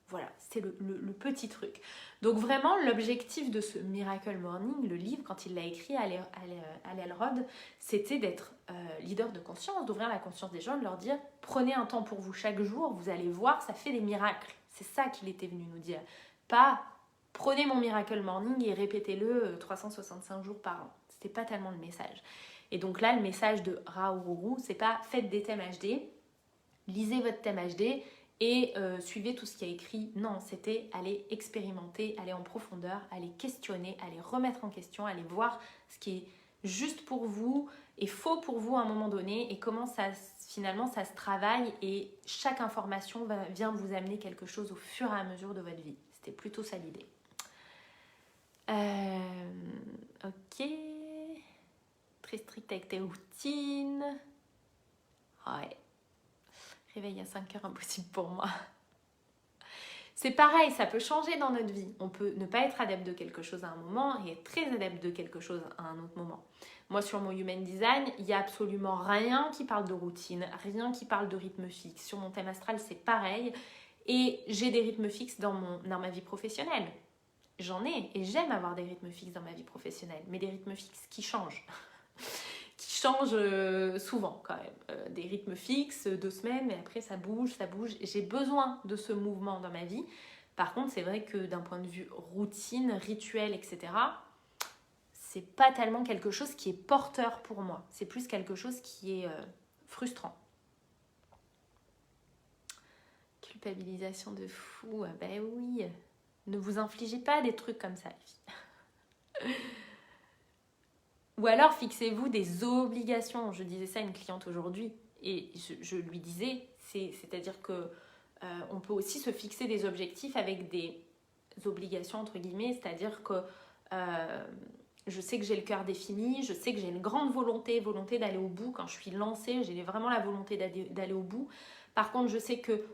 Voilà, c'est le petit truc. Donc vraiment, l'objectif de ce Miracle Morning, le livre, quand il l'a écrit à l'Elrod, c'était d'être leader de conscience, d'ouvrir la conscience des gens, de leur dire « Prenez un temps pour vous chaque jour, vous allez voir, ça fait des miracles. » C'est ça qu'il était venu nous dire. Pas « Prenez mon Miracle Morning et répétez-le 365 jours par an. » C'était pas tellement le message. Et donc là, le message de Raourou, c'est pas « Faites des thèmes HD, lisez votre thème HD » et suivez tout ce qui est écrit. Non, c'était aller expérimenter, aller en profondeur, aller questionner, aller remettre en question, aller voir ce qui est juste pour vous et faux pour vous à un moment donné et comment finalement ça se travaille et chaque information vient vous amener quelque chose au fur et à mesure de votre vie. C'était plutôt ça l'idée. Ok. Très strict avec tes routines. Ouais. Réveil à 5 heures, impossible pour moi. C'est pareil, ça peut changer dans notre vie. On peut ne pas être adepte de quelque chose à un moment et être très adepte de quelque chose à un autre moment. Moi, sur mon Human Design, il n'y a absolument rien qui parle de routine, rien qui parle de rythme fixe. Sur mon thème astral, c'est pareil. Et j'ai des rythmes fixes dans ma vie professionnelle. J'en ai et j'aime avoir des rythmes fixes dans ma vie professionnelle, mais des rythmes fixes qui changent. Qui changent souvent quand même. Des rythmes fixes, 2 semaines, mais après ça bouge. J'ai besoin de ce mouvement dans ma vie. Par contre, c'est vrai que d'un point de vue routine, rituel, etc., c'est pas tellement quelque chose qui est porteur pour moi. C'est plus quelque chose qui est frustrant. Culpabilisation de fou, ah ben oui. Ne vous infligez pas des trucs comme ça, les filles. Ou alors fixez-vous des obligations. Je disais ça à une cliente aujourd'hui et je lui disais, c'est-à-dire que on peut aussi se fixer des objectifs avec des obligations entre guillemets, c'est-à-dire que je sais que j'ai le cœur défini, je sais que j'ai une grande volonté d'aller au bout. Quand je suis lancée, j'ai vraiment la volonté d'aller au bout. Par contre, je sais que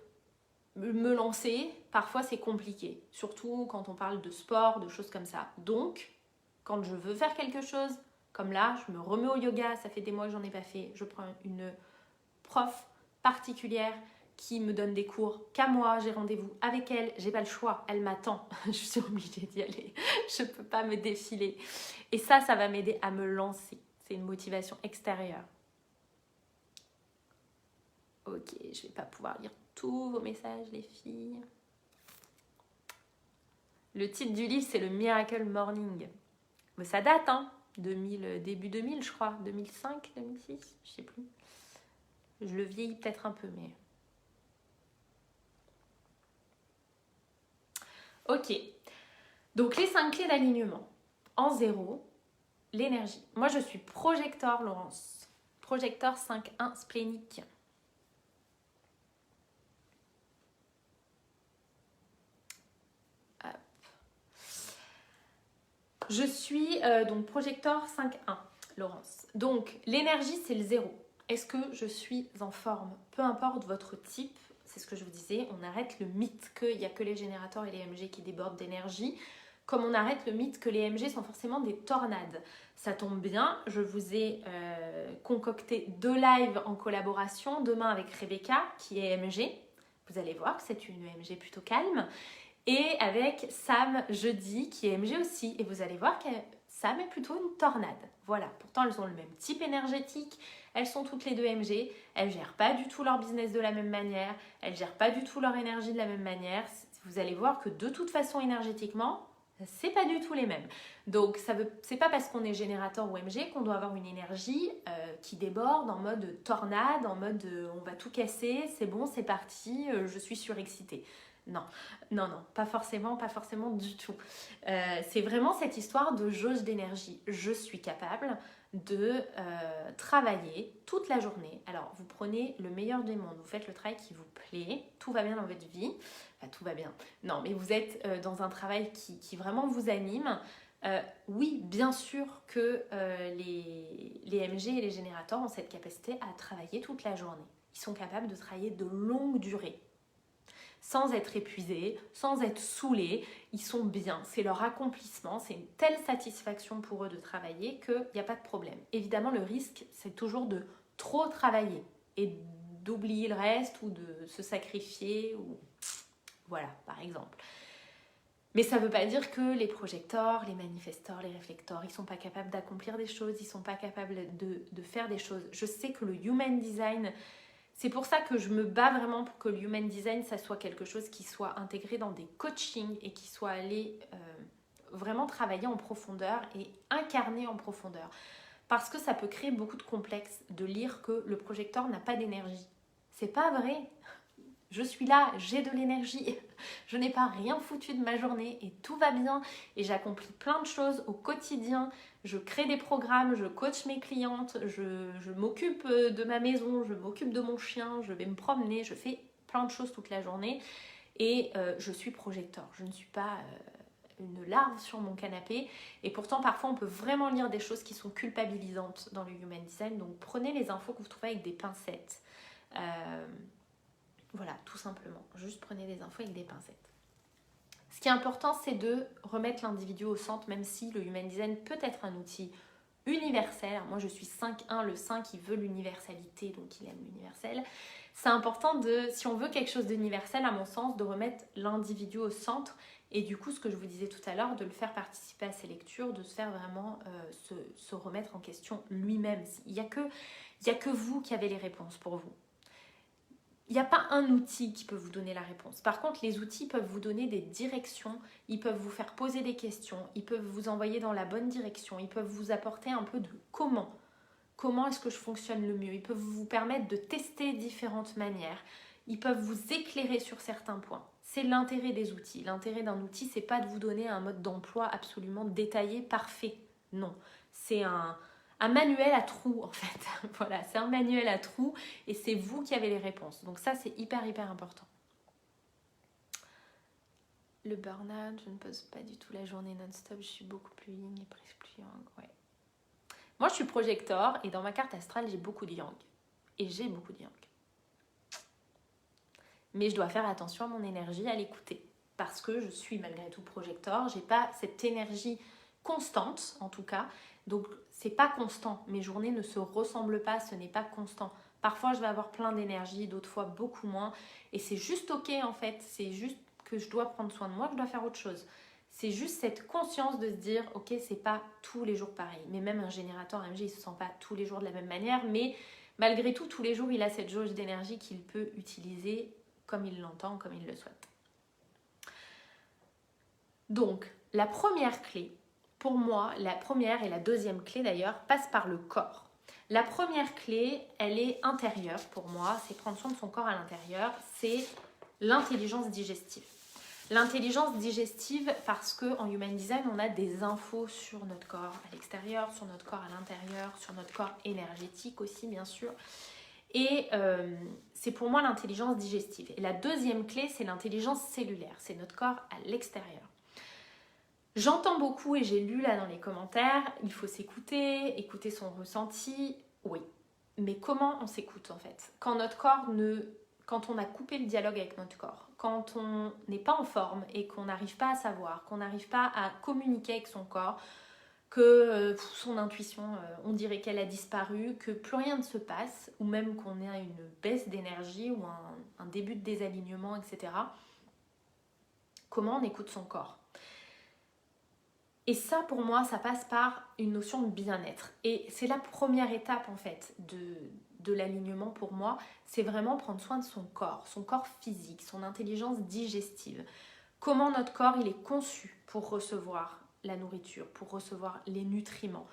me lancer, parfois c'est compliqué, surtout quand on parle de sport, de choses comme ça. Donc, quand je veux faire quelque chose, comme là, je me remets au yoga, ça fait des mois que j'en ai pas fait. Je prends une prof particulière qui me donne des cours qu'à moi, j'ai rendez-vous avec elle, j'ai pas le choix, elle m'attend, je suis obligée d'y aller, je peux pas me défiler. Et ça va m'aider à me lancer. C'est une motivation extérieure. Ok, je vais pas pouvoir lire tous vos messages, les filles. Le titre du livre, c'est le Miracle Morning. Mais ça date, hein, début 2000, je crois, 2005, 2006, je sais plus. Je le vieillis peut-être un peu, mais... Ok, donc les 5 clés d'alignement. En 0, l'énergie. Moi, je suis projecteur, Laurence. Projecteur 5-1 splénique. Hop. Je suis donc projecteur 5-1, Laurence. Donc, l'énergie, c'est le 0. Est-ce que je suis en forme? Peu importe votre type, c'est ce que je vous disais, on arrête le mythe qu'il n'y a que les générateurs et les MG qui débordent d'énergie, comme on arrête le mythe que les MG sont forcément des tornades. Ça tombe bien, je vous ai concocté 2 lives en collaboration, demain avec Rebecca, qui est MG. Vous allez voir que c'est une MG plutôt calme. Et avec Sam jeudi, qui est MG aussi. Et vous allez voir que ça, mais plutôt une tornade. Voilà, pourtant elles ont le même type énergétique, elles sont toutes les deux MG, elles ne gèrent pas du tout leur business de la même manière, elles ne gèrent pas du tout leur énergie de la même manière. Vous allez voir que de toute façon énergétiquement, c'est pas du tout les mêmes. Donc c'est pas parce qu'on est générateur ou MG qu'on doit avoir une énergie qui déborde en mode tornade, en mode on va tout casser, c'est bon, c'est parti, je suis surexcitée. Non, non, non, pas forcément du tout. C'est vraiment cette histoire de jauge d'énergie. Je suis capable de travailler toute la journée. Alors, vous prenez le meilleur des mondes, vous faites le travail qui vous plaît, tout va bien dans votre vie. Enfin, tout va bien. Non, mais vous êtes dans un travail qui vraiment vous anime. Oui, bien sûr que les MG et les générateurs ont cette capacité à travailler toute la journée. Ils sont capables de travailler de longue durée, sans être épuisés, sans être saoulés. Ils sont bien, c'est leur accomplissement, c'est une telle satisfaction pour eux de travailler qu'il n'y a pas de problème. Évidemment, le risque, c'est toujours de trop travailler et d'oublier le reste ou de se sacrifier. Voilà, par exemple. Mais ça ne veut pas dire que les projecteurs, les manifesteurs, les réflecteurs, ils ne sont pas capables d'accomplir des choses, ils ne sont pas capables de faire des choses. Je sais que le Human Design, c'est pour ça que je me bats vraiment pour que le Human Design, ça soit quelque chose qui soit intégré dans des coachings et qui soit allé vraiment travailler en profondeur et incarner en profondeur. Parce que ça peut créer beaucoup de complexes de lire que le projecteur n'a pas d'énergie. C'est pas vrai. Je suis là, j'ai de l'énergie, je n'ai pas rien foutu de ma journée et tout va bien et j'accomplis plein de choses au quotidien, je crée des programmes, je coach mes clientes, je m'occupe de ma maison, je m'occupe de mon chien, je vais me promener, je fais plein de choses toute la journée et je suis projecteur, je ne suis pas une larve sur mon canapé et pourtant parfois on peut vraiment lire des choses qui sont culpabilisantes dans le Human Design, donc prenez les infos que vous trouvez avec des pincettes. Voilà, tout simplement. Juste prenez les infos avec des pincettes. Ce qui est important, c'est de remettre l'individu au centre, même si le Human Design peut être un outil universel. Moi, je suis 5-1, le 5, il veut l'universalité, donc il aime l'universel. C'est important si on veut quelque chose d'universel, à mon sens, de remettre l'individu au centre. Et du coup, ce que je vous disais tout à l'heure, de le faire participer à ces lectures, de se faire vraiment se remettre en question lui-même. Il n'y a que vous qui avez les réponses pour vous. Il n'y a pas un outil qui peut vous donner la réponse. Par contre, les outils peuvent vous donner des directions, ils peuvent vous faire poser des questions, ils peuvent vous envoyer dans la bonne direction, ils peuvent vous apporter un peu de comment. Comment est-ce que je fonctionne le mieux? Ils peuvent vous permettre de tester différentes manières. Ils peuvent vous éclairer sur certains points. C'est l'intérêt des outils. L'intérêt d'un outil, c'est pas de vous donner un mode d'emploi absolument détaillé, parfait. Non, c'est un manuel à trous en fait. Voilà, c'est un manuel à trous et c'est vous qui avez les réponses. Donc ça, c'est hyper important. Le burn-out, je ne pose pas du tout la journée non-stop. Je suis beaucoup plus yin et presque plus yang. Ouais. Moi, je suis projecteur et dans ma carte astrale, j'ai beaucoup de yang. Et j'ai beaucoup de yang. Mais je dois faire attention à mon énergie, à l'écouter. Parce que je suis malgré tout projecteur. J'ai pas cette énergie constante, en tout cas. Donc, c'est pas constant. Mes journées ne se ressemblent pas, ce n'est pas constant. Parfois, je vais avoir plein d'énergie, d'autres fois beaucoup moins. Et c'est juste ok, en fait. C'est juste que je dois prendre soin de moi, que je dois faire autre chose. C'est juste cette conscience de se dire, ok, c'est pas tous les jours pareil. Mais même un générateur MG, il se sent pas tous les jours de la même manière. Mais malgré tout, tous les jours, il a cette jauge d'énergie qu'il peut utiliser comme il l'entend, comme il le souhaite. Donc, la première clé, pour moi, la première et la deuxième clé d'ailleurs, passent par le corps. La première clé, elle est intérieure pour moi, c'est prendre soin de son corps à l'intérieur, c'est l'intelligence digestive. L'intelligence digestive parce qu'en Human Design, on a des infos sur notre corps à l'extérieur, sur notre corps à l'intérieur, sur notre corps énergétique aussi, bien sûr. Et c'est pour moi l'intelligence digestive. Et la deuxième clé, c'est l'intelligence cellulaire. C'est notre corps à l'extérieur. J'entends beaucoup et j'ai lu là dans les commentaires, il faut s'écouter, écouter son ressenti. Oui, mais comment on s'écoute en fait? Quand on a coupé le dialogue avec notre corps, quand on n'est pas en forme et qu'on n'arrive pas à savoir, qu'on n'arrive pas à communiquer avec son corps, que son intuition, on dirait qu'elle a disparu, que plus rien ne se passe, ou même qu'on ait une baisse d'énergie ou un début de désalignement, etc. Comment on écoute son corps? Et ça, pour moi, ça passe par une notion de bien-être. Et c'est la première étape, en fait, de l'alignement pour moi. C'est vraiment prendre soin de son corps physique, son intelligence digestive. Comment notre corps, il est conçu pour recevoir la nourriture, pour recevoir les nutriments.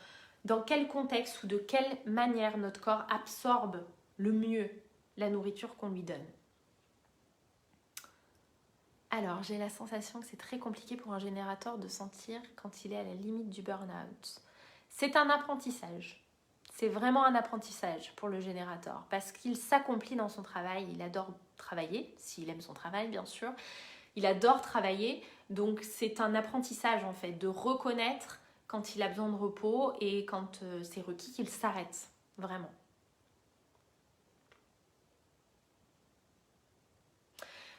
Dans quel contexte ou de quelle manière notre corps absorbe le mieux la nourriture qu'on lui donne. Alors, j'ai la sensation que c'est très compliqué pour un générateur de sentir quand il est à la limite du burn-out. C'est un apprentissage. C'est vraiment un apprentissage pour le générateur parce qu'il s'accomplit dans son travail. Il adore travailler, s'il aime son travail bien sûr. Il adore travailler, donc c'est un apprentissage en fait de reconnaître quand il a besoin de repos et quand c'est requis qu'il s'arrête, vraiment.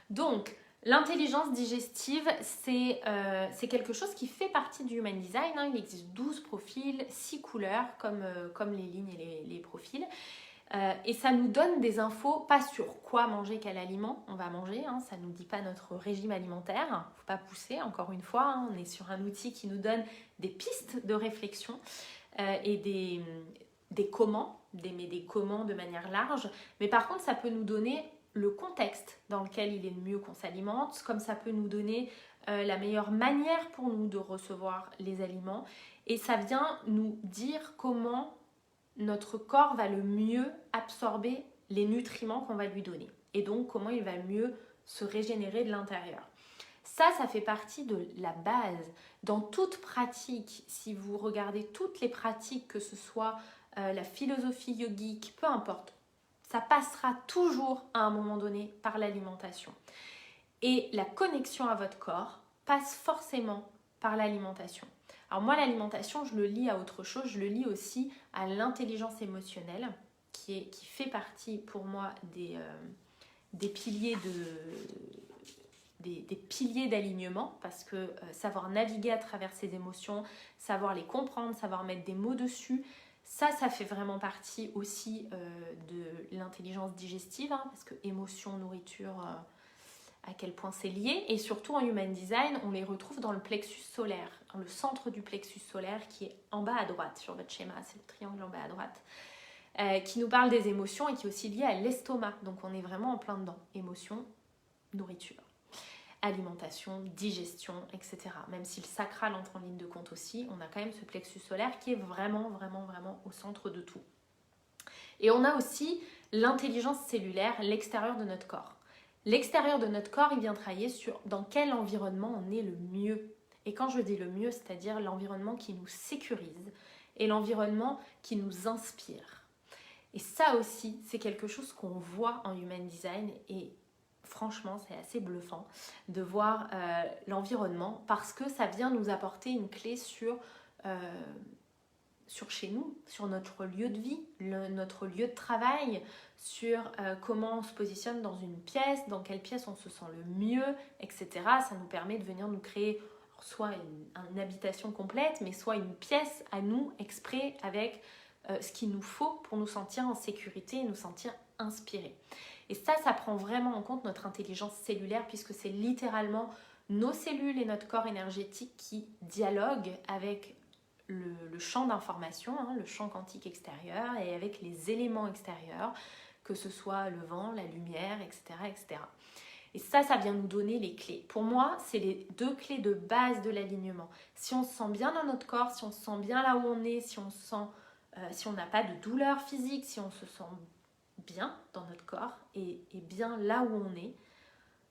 Donc, l'intelligence digestive, c'est quelque chose qui fait partie du Human Design. Hein. Il existe 12 profils, 6 couleurs, comme les lignes et les profils. Et ça nous donne des infos, pas sur quoi manger, quel aliment on va manger. Hein. Ça ne nous dit pas notre régime alimentaire. Il ne faut pas pousser, encore une fois. Hein. On est sur un outil qui nous donne des pistes de réflexion et des comment, des comment de manière large. Mais par contre, ça peut nous donner le contexte dans lequel il est le mieux qu'on s'alimente, comme ça peut nous donner la meilleure manière pour nous de recevoir les aliments. Et ça vient nous dire comment notre corps va le mieux absorber les nutriments qu'on va lui donner. Et donc comment il va mieux se régénérer de l'intérieur. Ça fait partie de la base. Dans toute pratique, si vous regardez toutes les pratiques, que ce soit la philosophie yogique, peu importe, ça passera toujours à un moment donné par l'alimentation. Et la connexion à votre corps passe forcément par l'alimentation. Alors moi, l'alimentation, je le lis à autre chose, je le lis aussi à l'intelligence émotionnelle, qui fait partie pour moi des piliers des piliers d'alignement, parce que savoir naviguer à travers ses émotions, savoir les comprendre, savoir mettre des mots dessus, ça fait vraiment partie aussi de l'intelligence digestive, hein, parce que émotion, nourriture, à quel point c'est lié. Et surtout en Human Design, on les retrouve dans le plexus solaire, dans le centre du plexus solaire qui est en bas à droite sur votre schéma, c'est le triangle en bas à droite, qui nous parle des émotions et qui est aussi lié à l'estomac. Donc on est vraiment en plein dedans, émotion, nourriture, alimentation, digestion, etc. Même si le sacral entre en ligne de compte aussi, on a quand même ce plexus solaire qui est vraiment, vraiment, vraiment au centre de tout. Et on a aussi l'intelligence cellulaire, l'extérieur de notre corps. L'extérieur de notre corps, il vient travailler sur dans quel environnement on est le mieux. Et quand je dis le mieux, c'est-à-dire l'environnement qui nous sécurise et l'environnement qui nous inspire. Et ça aussi, c'est quelque chose qu'on voit en Human Design et franchement, c'est assez bluffant de voir l'environnement parce que ça vient nous apporter une clé sur chez nous, sur notre lieu de vie, notre lieu de travail, sur comment on se positionne dans une pièce, dans quelle pièce on se sent le mieux, etc. Ça nous permet de venir nous créer soit une habitation complète, mais soit une pièce à nous, exprès, avec ce qu'il nous faut pour nous sentir en sécurité et nous sentir inspirés. Et ça prend vraiment en compte notre intelligence cellulaire, puisque c'est littéralement nos cellules et notre corps énergétique qui dialoguent avec le champ d'information, hein, le champ quantique extérieur, et avec les éléments extérieurs, que ce soit le vent, la lumière, etc. etc. Et ça vient nous donner les clés. Pour moi, c'est les 2 clés de base de l'alignement. Si on se sent bien dans notre corps, si on se sent bien là où on est, si on n'a pas de douleur physique, si on se sent bien dans notre corps et bien là où on est,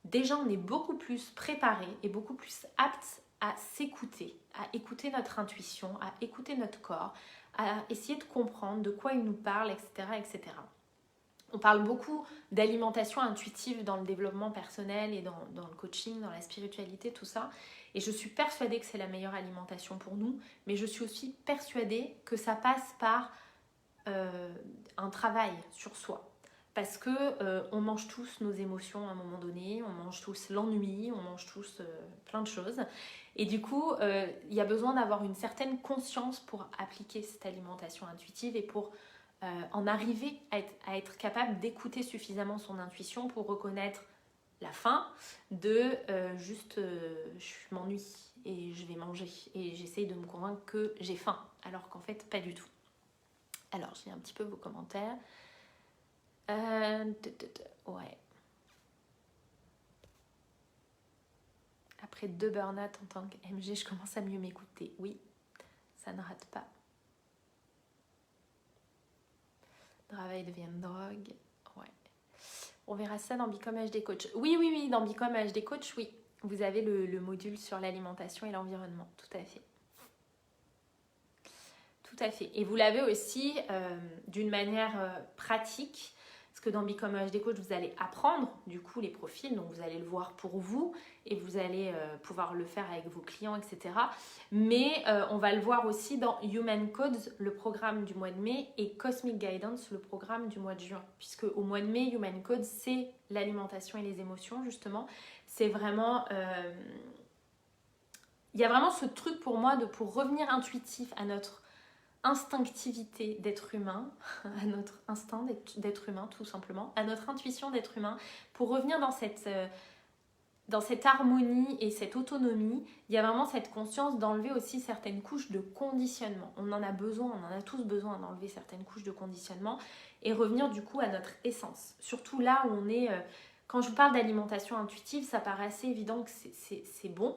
déjà on est beaucoup plus préparé et beaucoup plus apte à s'écouter, à écouter notre intuition, à écouter notre corps, à essayer de comprendre de quoi il nous parle, etc. etc. On parle beaucoup d'alimentation intuitive dans le développement personnel et dans le coaching, dans la spiritualité, tout ça. Et je suis persuadée que c'est la meilleure alimentation pour nous, mais je suis aussi persuadée que ça passe par un travail sur soi. Parce que on mange tous nos émotions à un moment donné, on mange tous l'ennui, on mange tous plein de choses. Et du coup, il y a besoin d'avoir une certaine conscience pour appliquer cette alimentation intuitive et pour en arriver à être capable d'écouter suffisamment son intuition pour reconnaître la faim de je m'ennuie et je vais manger. Et j'essaye de me convaincre que j'ai faim, alors qu'en fait, pas du tout. Alors, j'ai un petit peu vos commentaires. Ouais. Après 2 burn-out en tant que MG, je commence à mieux m'écouter. Oui, ça ne rate pas. Travail devient drogue. Ouais. On verra ça dans Become HD Coach. Oui, dans Become HD Coach, oui. Vous avez le module sur l'alimentation et l'environnement. Tout à fait. Tout à fait. Et vous l'avez aussi d'une manière pratique. Parce que dans Become HD Coach, vous allez apprendre du coup les profils. Donc vous allez le voir pour vous et vous allez pouvoir le faire avec vos clients, etc. Mais on va le voir aussi dans Human Codes, le programme du mois de mai, et Cosmic Guidance, le programme du mois de juin. Puisque au mois de mai, Human Codes, c'est l'alimentation et les émotions, justement. C'est vraiment... il y a vraiment ce truc pour moi pour revenir intuitif à notre instinctivité d'être humain, à notre instinct d'être humain tout simplement, à notre intuition d'être humain, pour revenir dans cette harmonie et cette autonomie. Il y a vraiment cette conscience d'enlever aussi certaines couches de conditionnement. On en a besoin, on en a tous besoin d'enlever certaines couches de conditionnement et revenir du coup à notre essence. Surtout là où on est, quand je vous parle d'alimentation intuitive, ça paraît assez évident que c'est bon.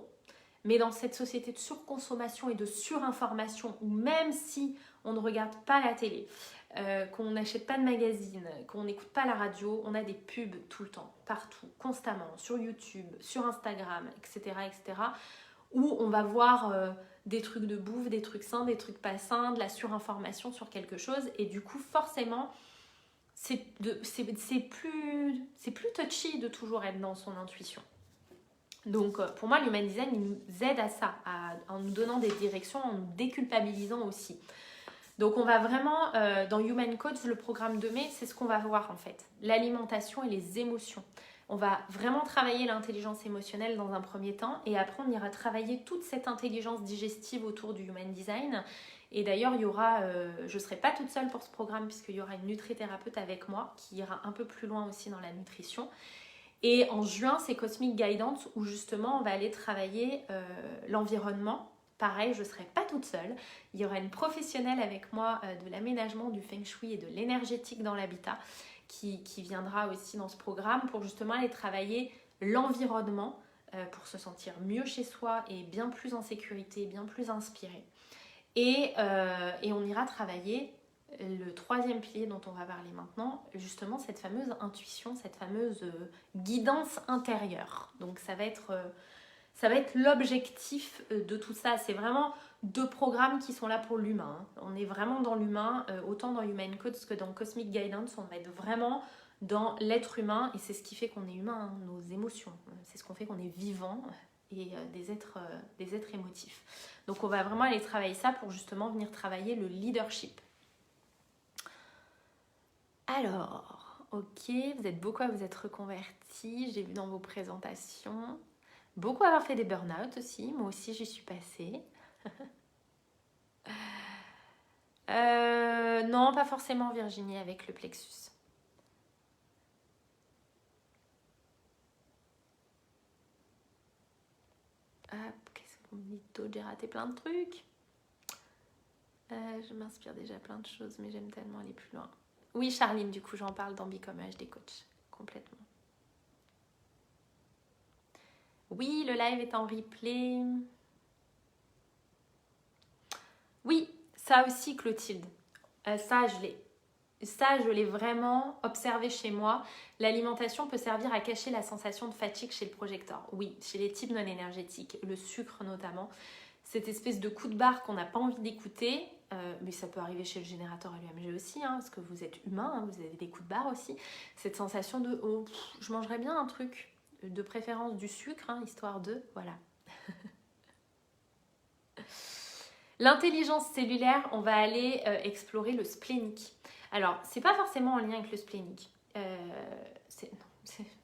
Mais dans cette société de surconsommation et de surinformation, où même si on ne regarde pas la télé, qu'on n'achète pas de magazines, qu'on n'écoute pas la radio, on a des pubs tout le temps, partout, constamment, sur YouTube, sur Instagram, etc., où on va voir des trucs de bouffe, des trucs sains, des trucs pas sains, de la surinformation sur quelque chose. Et du coup, forcément, c'est plus touchy de toujours être dans son intuition. Donc pour moi, l'Human Design, il nous aide à ça, en nous donnant des directions, en nous déculpabilisant aussi. Donc on va vraiment, dans Human Codes, le programme de mai, c'est ce qu'on va voir en fait. L'alimentation et les émotions. On va vraiment travailler l'intelligence émotionnelle dans un premier temps, et après on ira travailler toute cette intelligence digestive autour du Human Design. Et d'ailleurs, il y aura, je ne serai pas toute seule pour ce programme, puisqu'il y aura une nutrithérapeute avec moi, qui ira un peu plus loin aussi dans la nutrition. Et en juin, c'est Cosmic Guidance où justement on va aller travailler l'environnement. Pareil, je ne serai pas toute seule. Il y aura une professionnelle avec moi de l'aménagement, du Feng Shui et de l'énergétique dans l'habitat qui viendra aussi dans ce programme pour justement aller travailler l'environnement pour se sentir mieux chez soi et bien plus en sécurité, bien plus inspiré. Et on ira travailler le troisième pilier dont on va parler maintenant, justement cette fameuse intuition, cette fameuse guidance intérieure. Donc ça va être l'objectif de tout ça. C'est vraiment 2 programmes qui sont là pour l'humain. On est vraiment dans l'humain, autant dans Human Codes que dans Cosmic Guidance. On va être vraiment dans l'être humain et c'est ce qui fait qu'on est humain, hein, nos émotions. C'est ce qu'on fait qu'on est vivant et des êtres émotifs. Donc on va vraiment aller travailler ça pour justement venir travailler le leadership. Alors, ok, vous êtes beaucoup à vous être reconvertis, j'ai vu dans vos présentations. Beaucoup à avoir fait des burn-out aussi, moi aussi j'y suis passée. Non, pas forcément Virginie avec le plexus. Hop, qu'est-ce qu'on me dit d'autre? J'ai raté plein de trucs. Je m'inspire déjà plein de choses, mais j'aime tellement aller plus loin. Oui, Charline, du coup, j'en parle dans Become HD Coach, complètement. Oui, le live est en replay. Oui, ça aussi, Clotilde. Ça, je l'ai vraiment observé chez moi. L'alimentation peut servir à cacher la sensation de fatigue chez le projecteur. Oui, chez les types non énergétiques, le sucre notamment. Cette espèce de coup de barre qu'on n'a pas envie d'écouter, mais ça peut arriver chez le générateur et l'UMG aussi, hein, parce que vous êtes humain, hein, vous avez des coups de barre aussi. Cette sensation de oh, je mangerais bien un truc, de préférence du sucre, hein, histoire de, voilà. L'intelligence cellulaire, on va aller explorer le splénique. Alors, c'est pas forcément en lien avec le splénique.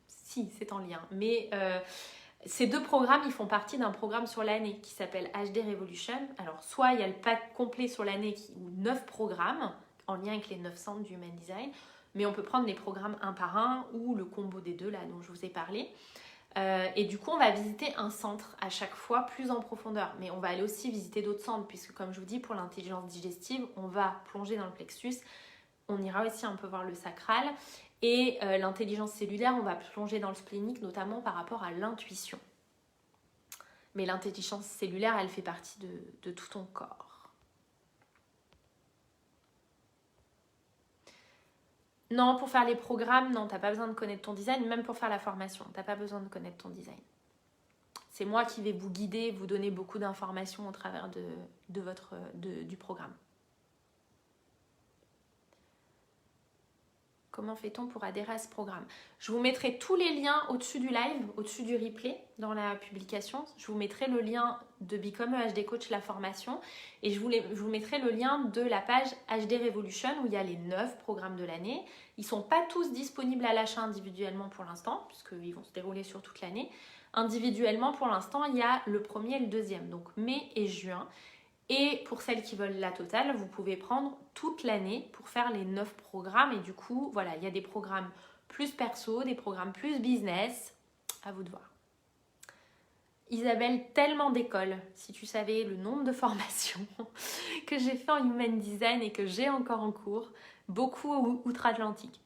Si, c'est en lien, mais ces 2 programmes, ils font partie d'un programme sur l'année qui s'appelle HD Revolution. Alors, soit il y a le pack complet sur l'année ou 9 programmes en lien avec les 9 centres du Human Design, mais on peut prendre les programmes un par un ou le combo des 2 là dont je vous ai parlé. Et du coup, on va visiter un centre à chaque fois plus en profondeur. Mais on va aller aussi visiter d'autres centres, puisque comme je vous dis, pour l'intelligence digestive, on va plonger dans le plexus. On ira aussi un peu voir le sacral. Et l'intelligence cellulaire, on va plonger dans le splénique, notamment par rapport à l'intuition. Mais l'intelligence cellulaire, elle fait partie de tout ton corps. Non, pour faire les programmes, non, t'as pas besoin de connaître ton design. Même pour faire la formation, t'as pas besoin de connaître ton design. C'est moi qui vais vous guider, vous donner beaucoup d'informations au travers du programme. Comment fait-on pour adhérer à ce programme? Je vous mettrai tous les liens au-dessus du live, au-dessus du replay dans la publication. Je vous mettrai le lien de Become a HD Coach, la formation. Et je vous mettrai le lien de la page HD Revolution où il y a les 9 programmes de l'année. Ils ne sont pas tous disponibles à l'achat individuellement pour l'instant, puisqu'ils vont se dérouler sur toute l'année. Individuellement, pour l'instant, il y a le premier et le deuxième, donc mai et juin. Et pour celles qui veulent la totale, vous pouvez prendre toute l'année pour faire les 9 programmes. Et du coup, voilà, il y a des programmes plus perso, des programmes plus business. À vous de voir. Isabelle, tellement d'écoles. Si tu savais le nombre de formations que j'ai fait en Human Design et que j'ai encore en cours, beaucoup outre-Atlantique.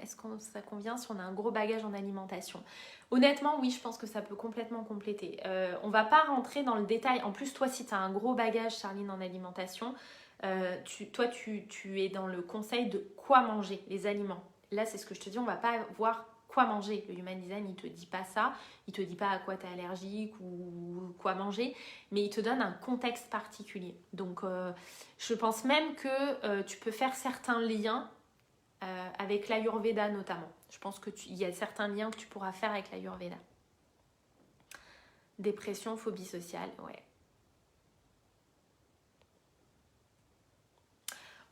Est-ce que ça convient si on a un gros bagage en alimentation? Honnêtement, oui, je pense que ça peut complètement compléter. On ne va pas rentrer dans le détail. En plus, toi, si tu as un gros bagage, Charline, en alimentation, tu es dans le conseil de quoi manger, les aliments. Là, c'est ce que je te dis, on ne va pas voir quoi manger. Le Human Design, il ne te dit pas ça. Il ne te dit pas à quoi tu es allergique ou quoi manger, mais il te donne un contexte particulier. Donc, je pense même que tu peux faire certains liens avec l'Ayurveda notamment. Je pense qu'il y a certains liens que tu pourras faire avec l'Ayurveda. Dépression, phobie sociale, ouais.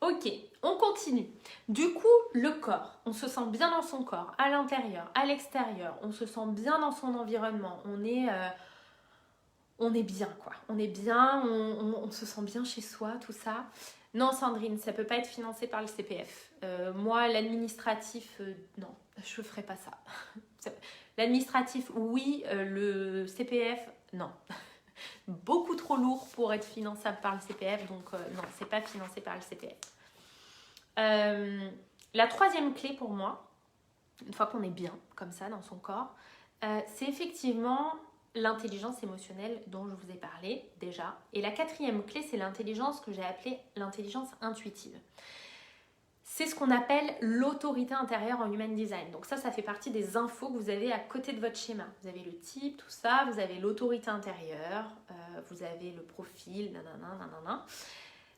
Ok, on continue. Du coup, le corps, on se sent bien dans son corps, à l'intérieur, à l'extérieur, on se sent bien dans son environnement, on est bien quoi, on est bien, on se sent bien chez soi, tout ça. Non Sandrine, ça peut pas être financé par le CPF. Moi, l'administratif, non, je ferai pas ça. L'administratif, oui, le CPF, non. Beaucoup trop lourd pour être finançable par le CPF, donc non, c'est pas financé par le CPF. La troisième clé pour moi, une fois qu'on est bien comme ça dans son corps, c'est effectivement l'intelligence émotionnelle dont je vous ai parlé déjà. Et la quatrième clé, c'est l'intelligence que j'ai appelée l'intelligence intuitive. C'est ce qu'on appelle l'autorité intérieure en Human Design. Donc ça fait partie des infos que vous avez à côté de votre schéma. Vous avez le type, tout ça, vous avez l'autorité intérieure, vous avez le profil, nanana.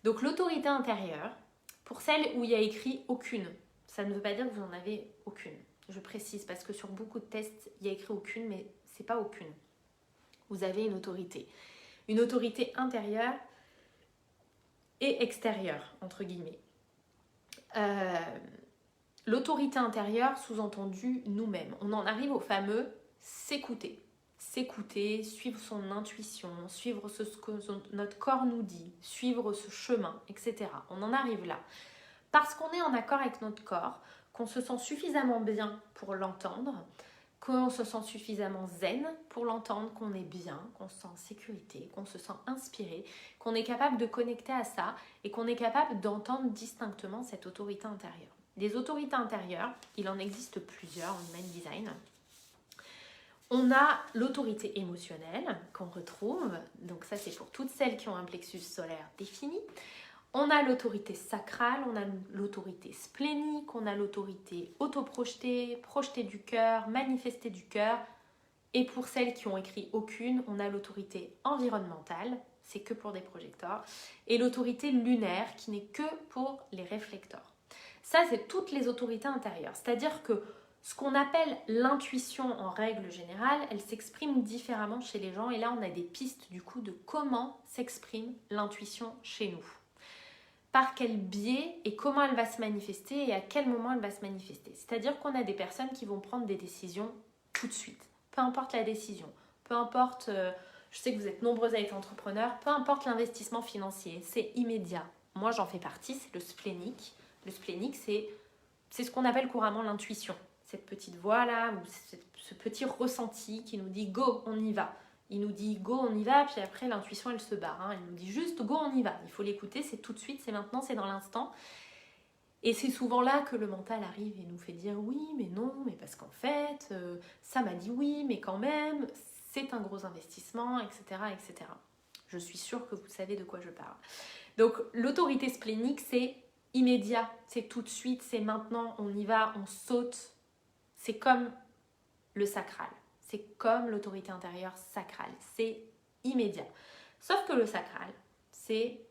Donc l'autorité intérieure, pour celle où il y a écrit aucune, ça ne veut pas dire que vous n'en avez aucune. Je précise parce que sur beaucoup de tests, il y a écrit aucune, mais c'est pas aucune. Vous avez une autorité intérieure et extérieure, entre guillemets. L'autorité intérieure, sous-entendu nous-mêmes. On en arrive au fameux s'écouter. S'écouter, suivre son intuition, suivre ce que notre corps nous dit, suivre ce chemin, etc. On en arrive là. Parce qu'on est en accord avec notre corps, qu'on se sent suffisamment bien pour l'entendre, qu'on se sent suffisamment zen pour l'entendre, qu'on est bien, qu'on se sent en sécurité, qu'on se sent inspiré, qu'on est capable de connecter à ça et qu'on est capable d'entendre distinctement cette autorité intérieure. Des autorités intérieures, il en existe plusieurs en Human Design. On a l'autorité émotionnelle qu'on retrouve, donc ça c'est pour toutes celles qui ont un plexus solaire défini. On a l'autorité sacrale, on a l'autorité splénique, on a l'autorité autoprojetée, projetée du cœur, manifestée du cœur. Et pour celles qui ont écrit aucune, on a l'autorité environnementale, c'est que pour des projecteurs, et l'autorité lunaire qui n'est que pour les réflecteurs. Ça, c'est toutes les autorités intérieures. C'est-à-dire que ce qu'on appelle l'intuition en règle générale, elle s'exprime différemment chez les gens. Et là, on a des pistes du coup de comment s'exprime l'intuition chez nous. Par quel biais et comment elle va se manifester et à quel moment elle va se manifester. C'est-à-dire qu'on a des personnes qui vont prendre des décisions tout de suite. Peu importe la décision, peu importe, je sais que vous êtes nombreuses à être entrepreneurs, peu importe l'investissement financier, c'est immédiat. Moi, j'en fais partie, c'est le splénique. Le splénique, c'est ce qu'on appelle couramment l'intuition. cette petite voix-là, ou ce petit ressenti qui nous dit go, on y va. Il nous dit go, on y va, puis après l'intuition elle se barre. Hein. Il nous dit juste go, on y va. Il faut l'écouter, c'est tout de suite, c'est maintenant, c'est dans l'instant. Et c'est souvent là que le mental arrive et nous fait dire oui, mais non, mais parce qu'en fait, ça m'a dit oui, mais quand même, c'est un gros investissement, etc., etc. Je suis sûre que vous savez de quoi je parle. Donc l'autorité splénique, c'est immédiat, c'est tout de suite, c'est maintenant, on y va, on saute. C'est comme le sacral. C'est comme l'autorité intérieure sacrale. C'est immédiat. Sauf que le sacral, c'est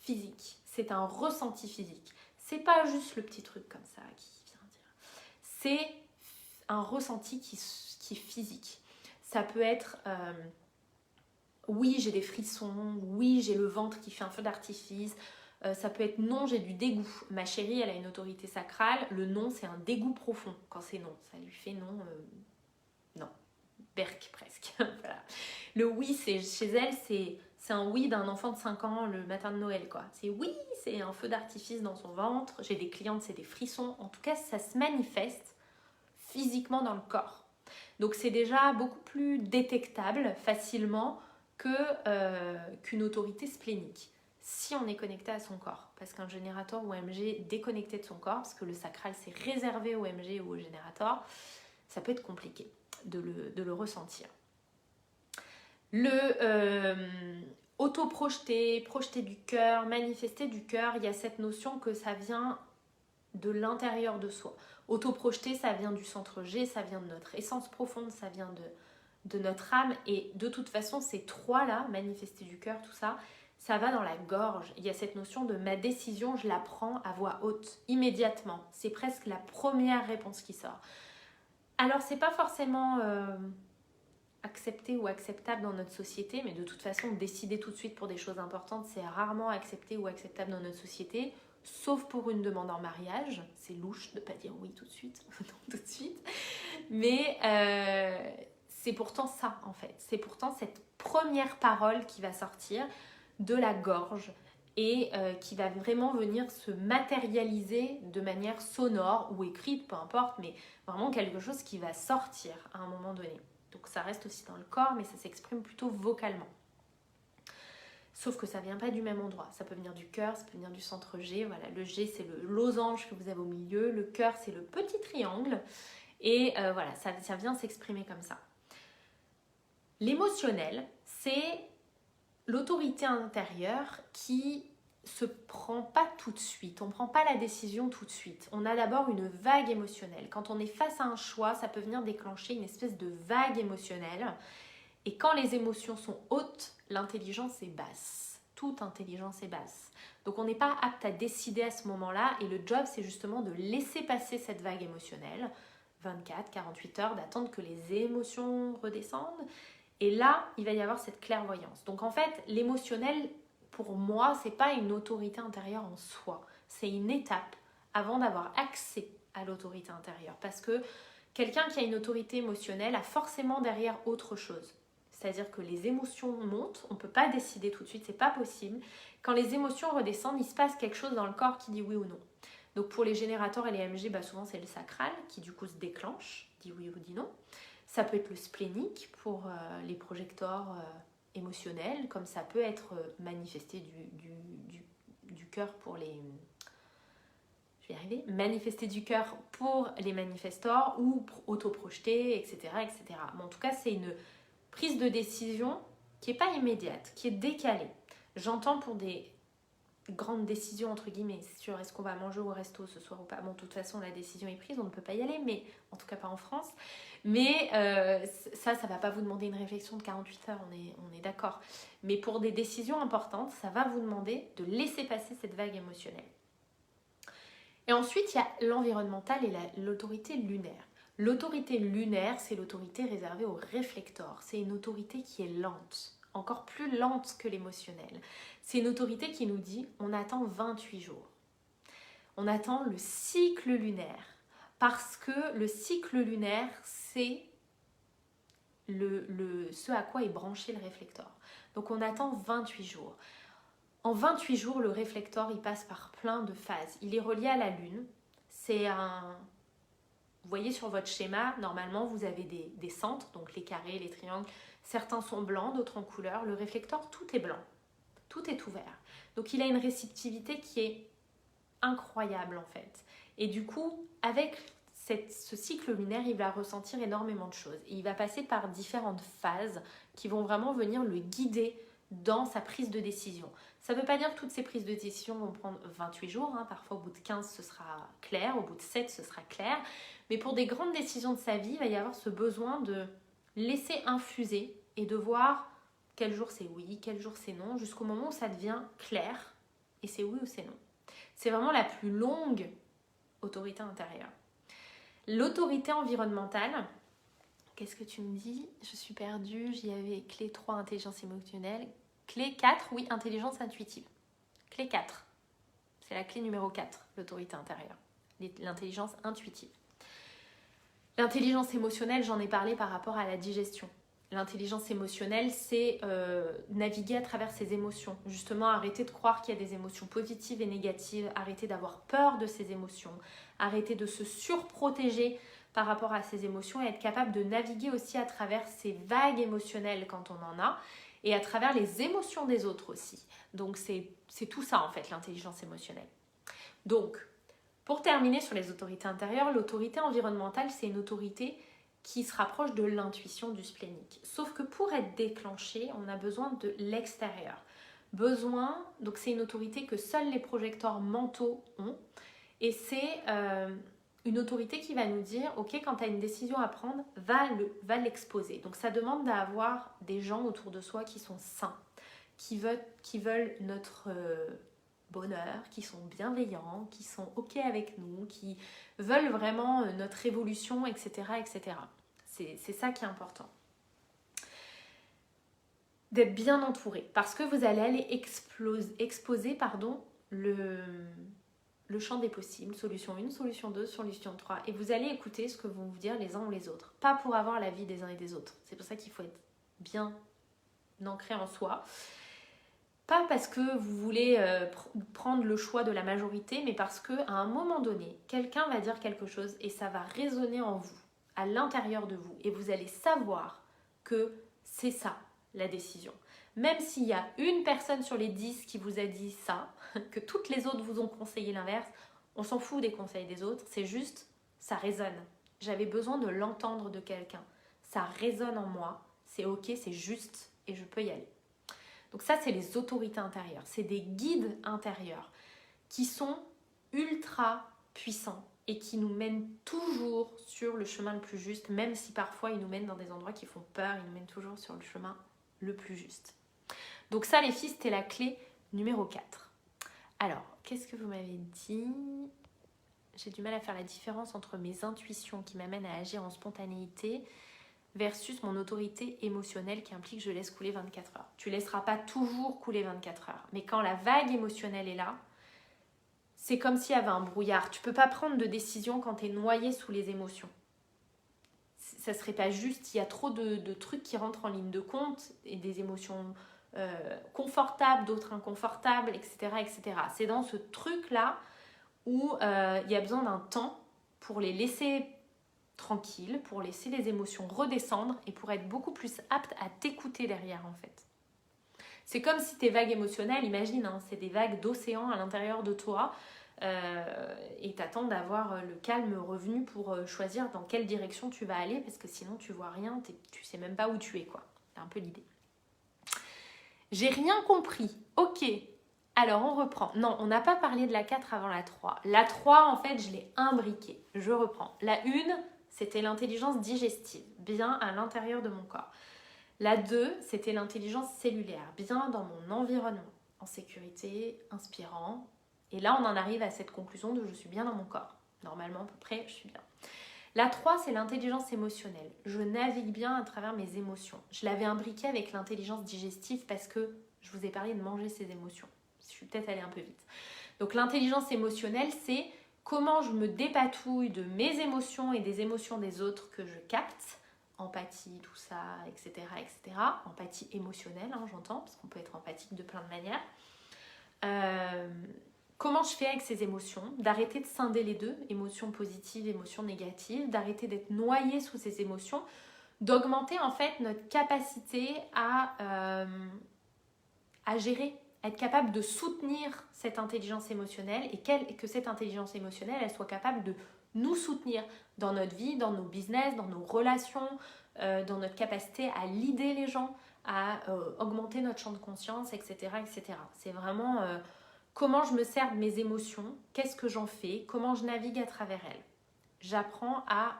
physique. C'est un ressenti physique. C'est pas juste le petit truc comme ça qui vient dire. C'est un ressenti qui est physique. Ça peut être oui, j'ai des frissons, oui, j'ai le ventre qui fait un feu d'artifice. Ça peut être non, j'ai du dégoût. Ma chérie, elle a une autorité sacrale. Le non, c'est un dégoût profond quand c'est non. Ça lui fait non. Non, berk presque. Voilà. Le oui, c'est chez elle, c'est un oui d'un enfant de 5 ans le matin de Noël, quoi. C'est oui, c'est un feu d'artifice dans son ventre. J'ai des clientes, c'est des frissons. En tout cas, ça se manifeste physiquement dans le corps. Donc, c'est déjà beaucoup plus détectable facilement qu'une autorité splénique. Si on est connecté à son corps. Parce qu'un générateur ou OMG déconnecté de son corps, parce que le sacral, c'est réservé au OMG ou au générateur, ça peut être compliqué de le ressentir. Auto-projeter, projeter du cœur, manifester du cœur, il y a cette notion que ça vient de l'intérieur de soi. Auto-projeter, ça vient du centre G, ça vient de notre essence profonde, ça vient de notre âme. Et de toute façon, ces trois-là, manifester du cœur, tout ça, ça va dans la gorge. Il y a cette notion de ma décision, je la prends à voix haute, immédiatement. C'est presque la première réponse qui sort. Alors, c'est pas forcément accepté ou acceptable dans notre société, mais de toute façon, décider tout de suite pour des choses importantes, c'est rarement accepté ou acceptable dans notre société, sauf pour une demande en mariage. C'est louche de ne pas dire oui tout de suite, tout de suite. Mais c'est pourtant ça, en fait. C'est pourtant cette première parole qui va sortir de la gorge et qui va vraiment venir se matérialiser de manière sonore ou écrite, peu importe, mais vraiment quelque chose qui va sortir à un moment donné. Donc ça reste aussi dans le corps, mais ça s'exprime plutôt vocalement. Sauf que ça ne vient pas du même endroit. Ça peut venir du cœur, ça peut venir du centre G. Voilà, le G, c'est le losange que vous avez au milieu. Le cœur, c'est le petit triangle. Et voilà, ça vient s'exprimer comme ça. L'émotionnel, c'est l'autorité intérieure qui se prend pas tout de suite, on prend pas la décision tout de suite. On a d'abord une vague émotionnelle. Quand on est face à un choix, ça peut venir déclencher une espèce de vague émotionnelle. Et quand les émotions sont hautes, l'intelligence est basse. Toute intelligence est basse. Donc on n'est pas apte à décider à ce moment-là. Et le job, c'est justement de laisser passer cette vague émotionnelle. 24, 48 heures, d'attendre que les émotions redescendent. Et là, il va y avoir cette clairvoyance. Donc en fait, l'émotionnel, pour moi, c'est pas une autorité intérieure en soi. C'est une étape avant d'avoir accès à l'autorité intérieure. Parce que quelqu'un qui a une autorité émotionnelle a forcément derrière autre chose. C'est-à-dire que les émotions montent, on ne peut pas décider tout de suite, c'est pas possible. Quand les émotions redescendent, il se passe quelque chose dans le corps qui dit oui ou non. Donc pour les générateurs et les MG, souvent c'est le sacral qui du coup se déclenche, dit oui ou dit non. Ça peut être le splénique pour les projecteurs émotionnels, comme ça peut être manifesté du cœur pour les... Je vais y arriver. Manifester du cœur pour les manifestors ou autoprojeter, etc., etc. Mais en tout cas, c'est une prise de décision qui n'est pas immédiate, qui est décalée. J'entends pour des grandes décisions, entre guillemets, sur est-ce qu'on va manger au resto ce soir ou pas. Bon, de toute façon, la décision est prise, on ne peut pas y aller, mais en tout cas pas en France. Mais ça ne va pas vous demander une réflexion de 48 heures, on est d'accord. Mais pour des décisions importantes, ça va vous demander de laisser passer cette vague émotionnelle. Et ensuite, il y a l'environnemental et l'autorité lunaire. L'autorité lunaire, c'est l'autorité réservée aux réflecteurs. C'est une autorité qui est lente, encore plus lente que l'émotionnel. C'est une autorité qui nous dit on attend 28 jours. On attend le cycle lunaire. Parce que le cycle lunaire, c'est ce à quoi est branché le réflecteur. Donc on attend 28 jours. En 28 jours, le réflecteur, il passe par plein de phases. Il est relié à la Lune. Vous voyez sur votre schéma, normalement, vous avez des centres, donc les carrés, les triangles. Certains sont blancs, d'autres en couleur. Le réflecteur, tout est blanc. Tout est ouvert. Donc, il a une réceptivité qui est incroyable, en fait. Et du coup, avec ce cycle lunaire, il va ressentir énormément de choses. Et il va passer par différentes phases qui vont vraiment venir le guider dans sa prise de décision. Ça ne veut pas dire que toutes ces prises de décision vont prendre 28 jours. Parfois, au bout de 15, ce sera clair. Au bout de 7, ce sera clair. Mais pour des grandes décisions de sa vie, il va y avoir ce besoin de laisser infuser et de voir quel jour c'est oui, quel jour c'est non, jusqu'au moment où ça devient clair et c'est oui ou c'est non. C'est vraiment la plus longue autorité intérieure. L'autorité environnementale, qu'est-ce que tu me dis? Je suis perdue, j'y avais clé 3, intelligence émotionnelle. Clé 4, oui, intelligence intuitive. Clé 4, c'est la clé numéro 4, l'autorité intérieure, l'intelligence intuitive. L'intelligence émotionnelle, j'en ai parlé par rapport à la digestion. L'intelligence émotionnelle, c'est naviguer à travers ses émotions. Justement, arrêter de croire qu'il y a des émotions positives et négatives, arrêter d'avoir peur de ses émotions, arrêter de se surprotéger par rapport à ses émotions et être capable de naviguer aussi à travers ces vagues émotionnelles quand on en a et à travers les émotions des autres aussi. Donc, c'est tout ça en fait, l'intelligence émotionnelle. Donc, pour terminer sur les autorités intérieures, l'autorité environnementale, c'est une autorité qui se rapproche de l'intuition du splénique. Sauf que pour être déclenché, on a besoin de l'extérieur. Donc c'est une autorité que seuls les projecteurs mentaux ont. Et c'est une autorité qui va nous dire, ok, quand tu as une décision à prendre, va l'exposer. Donc ça demande d'avoir des gens autour de soi qui sont sains, qui veulent notre bonheur, qui sont bienveillants, qui sont ok avec nous, qui veulent vraiment notre évolution, etc. etc. C'est ça qui est important. D'être bien entouré, parce que vous allez aller exposer le champ des possibles, solution 1, solution 2, solution 3, et vous allez écouter ce que vont vous dire les uns ou les autres, pas pour avoir l'avis des uns et des autres. C'est pour ça qu'il faut être bien ancré en soi. Pas parce que vous voulez prendre le choix de la majorité, mais parce qu'à un moment donné, quelqu'un va dire quelque chose et ça va résonner en vous, à l'intérieur de vous. Et vous allez savoir que c'est ça, la décision. Même s'il y a une personne sur les 10 qui vous a dit ça, que toutes les autres vous ont conseillé l'inverse, on s'en fout des conseils des autres, c'est juste, ça résonne. J'avais besoin de l'entendre de quelqu'un. Ça résonne en moi, c'est ok, c'est juste et je peux y aller. Donc ça, c'est les autorités intérieures. C'est des guides intérieurs qui sont ultra puissants et qui nous mènent toujours sur le chemin le plus juste, même si parfois ils nous mènent dans des endroits qui font peur, ils nous mènent toujours sur le chemin le plus juste. Donc ça, les filles, c'était la clé numéro 4. Alors, qu'est-ce que vous m'avez dit? J'ai du mal à faire la différence entre mes intuitions qui m'amènent à agir en spontanéité versus mon autorité émotionnelle qui implique que je laisse couler 24 heures. Tu ne laisseras pas toujours couler 24 heures. Mais quand la vague émotionnelle est là, c'est comme s'il y avait un brouillard. Tu ne peux pas prendre de décision quand tu es noyé sous les émotions. Ça ne serait pas juste. Il y a trop de trucs qui rentrent en ligne de compte et des émotions confortables, d'autres inconfortables, etc. etc. C'est dans ce truc-là où il y a besoin d'un temps pour les laisser tranquille, pour laisser les émotions redescendre et pour être beaucoup plus apte à t'écouter derrière en fait. C'est comme si tes vagues émotionnelles, imagine, c'est des vagues d'océan à l'intérieur de toi et t'attends d'avoir le calme revenu pour choisir dans quelle direction tu vas aller parce que sinon tu vois rien, tu sais même pas où tu es quoi. C'est un peu l'idée. J'ai rien compris. Ok. Alors on reprend. Non, on n'a pas parlé de la 4 avant la 3. La 3 en fait je l'ai imbriquée. Je reprends. La 1, c'était l'intelligence digestive, bien à l'intérieur de mon corps. La 2, c'était l'intelligence cellulaire, bien dans mon environnement, en sécurité, inspirant. Et là, on en arrive à cette conclusion de je suis bien dans mon corps. Normalement, à peu près, je suis bien. La 3, c'est l'intelligence émotionnelle. Je navigue bien à travers mes émotions. Je l'avais imbriquée avec l'intelligence digestive parce que je vous ai parlé de manger ses émotions. Je suis peut-être allée un peu vite. Donc l'intelligence émotionnelle, c'est comment je me dépatouille de mes émotions et des émotions des autres que je capte, empathie, tout ça, etc. etc. Empathie émotionnelle, j'entends, parce qu'on peut être empathique de plein de manières. comment je fais avec ces émotions, d'arrêter de scinder les deux, émotions positives, émotions négatives, d'arrêter d'être noyé sous ces émotions, d'augmenter en fait notre capacité à gérer, à être capable de soutenir cette intelligence émotionnelle et que cette intelligence émotionnelle, elle soit capable de nous soutenir dans notre vie, dans nos business, dans nos relations, dans notre capacité à leader les gens, à augmenter notre champ de conscience, etc. etc. C'est vraiment comment je me sers de mes émotions, qu'est-ce que j'en fais, comment je navigue à travers elles. J'apprends à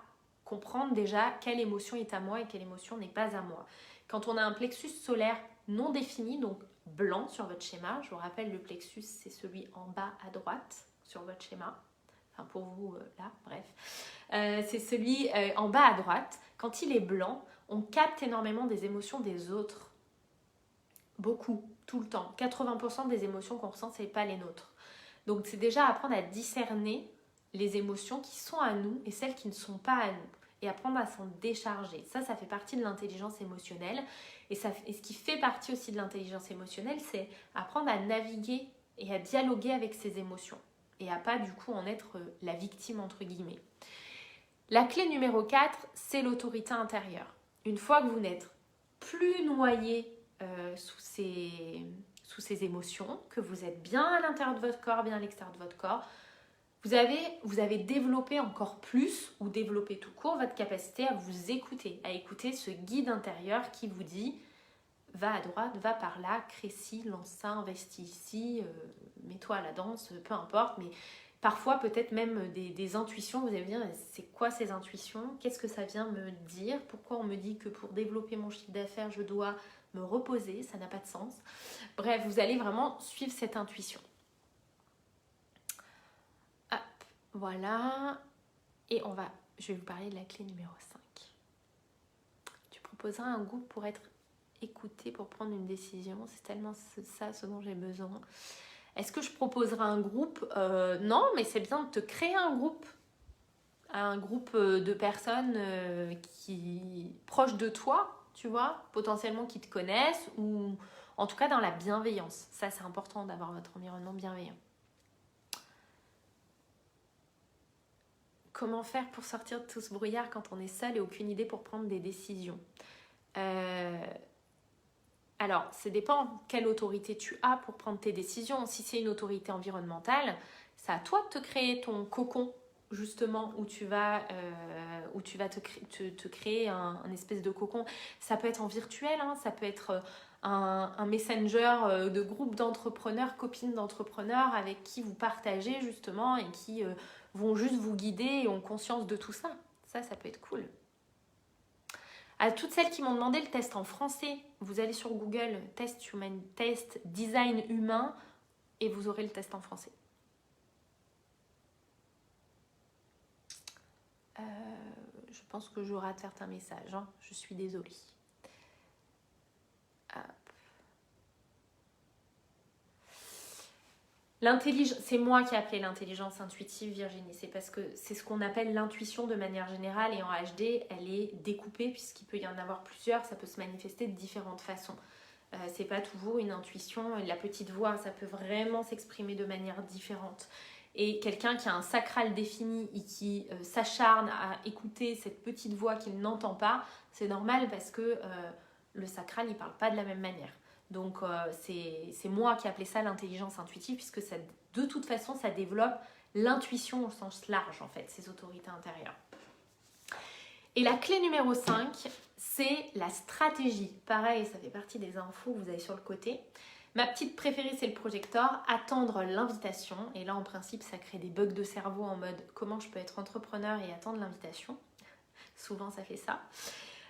comprendre déjà quelle émotion est à moi et quelle émotion n'est pas à moi. Quand on a un plexus solaire non défini, donc blanc sur votre schéma, je vous rappelle le plexus c'est celui en bas à droite sur votre schéma, enfin pour vous là, bref, c'est celui en bas à droite. Quand il est blanc, on capte énormément des émotions des autres, beaucoup, tout le temps. 80% des émotions qu'on ressent, c'est pas les nôtres. Donc c'est déjà apprendre à discerner les émotions qui sont à nous et celles qui ne sont pas à nous, et apprendre à s'en décharger. Ça fait partie de l'intelligence émotionnelle. Et ce qui fait partie aussi de l'intelligence émotionnelle, c'est apprendre à naviguer et à dialoguer avec ses émotions. Et à pas du coup en être la victime entre guillemets. La clé numéro 4, c'est l'autorité intérieure. Une fois que vous n'êtes plus noyé sous ces émotions, que vous êtes bien à l'intérieur de votre corps, bien à l'extérieur de votre corps, vous avez développé encore plus, ou développé tout court, votre capacité à vous écouter, à écouter ce guide intérieur qui vous dit va à droite, va par là, crée ci, lance ça, investis ici, mets-toi à la danse, peu importe, mais parfois peut-être même des intuitions, vous allez me dire c'est quoi ces intuitions, qu'est-ce que ça vient me dire, pourquoi on me dit que pour développer mon chiffre d'affaires je dois me reposer, ça n'a pas de sens. Bref, vous allez vraiment suivre cette intuition. Hop, voilà, et je vais vous parler de la clé numéro 5. Tu proposeras un groupe pour être écouté, pour prendre une décision, c'est tellement ça ce dont j'ai besoin. Est-ce que je proposerai un groupe non, mais c'est bien de te créer un groupe de personnes qui proches de toi, tu vois, potentiellement qui te connaissent, ou en tout cas dans la bienveillance. Ça, c'est important d'avoir votre environnement bienveillant. Comment faire pour sortir de tout ce brouillard quand on est seul et aucune idée pour prendre des décisions ? Alors, ça dépend quelle autorité tu as pour prendre tes décisions. Si c'est une autorité environnementale, c'est à toi de te créer ton cocon, justement, où tu vas te créer un espèce de cocon. Ça peut être en virtuel, hein, ça peut être un messenger de groupe d'entrepreneurs, copines d'entrepreneurs avec qui vous partagez justement et qui vont juste vous guider et ont conscience de tout ça. Ça peut être cool. À toutes celles qui m'ont demandé le test en français, vous allez sur Google, test design humain, et vous aurez le test en français. Je pense que je rate certains messages, hein. Je suis désolée. C'est moi qui ai appelé l'intelligence intuitive, Virginie. C'est parce que c'est ce qu'on appelle l'intuition de manière générale, et en HD, elle est découpée puisqu'il peut y en avoir plusieurs. Ça peut se manifester de différentes façons. C'est pas toujours une intuition. La petite voix, ça peut vraiment s'exprimer de manière différente. Et quelqu'un qui a un sacral défini et qui s'acharne à écouter cette petite voix qu'il n'entend pas, c'est normal parce que le sacral, il parle pas de la même manière. Donc c'est moi qui ai appelé ça l'intelligence intuitive, puisque ça, de toute façon ça développe l'intuition au sens large en fait, ces autorités intérieures. Et la clé numéro 5, c'est la stratégie. Pareil, ça fait partie des infos que vous avez sur le côté. Ma petite préférée, c'est le projecteur, attendre l'invitation. Et là en principe ça crée des bugs de cerveau en mode comment je peux être entrepreneur et attendre l'invitation. Souvent ça fait ça.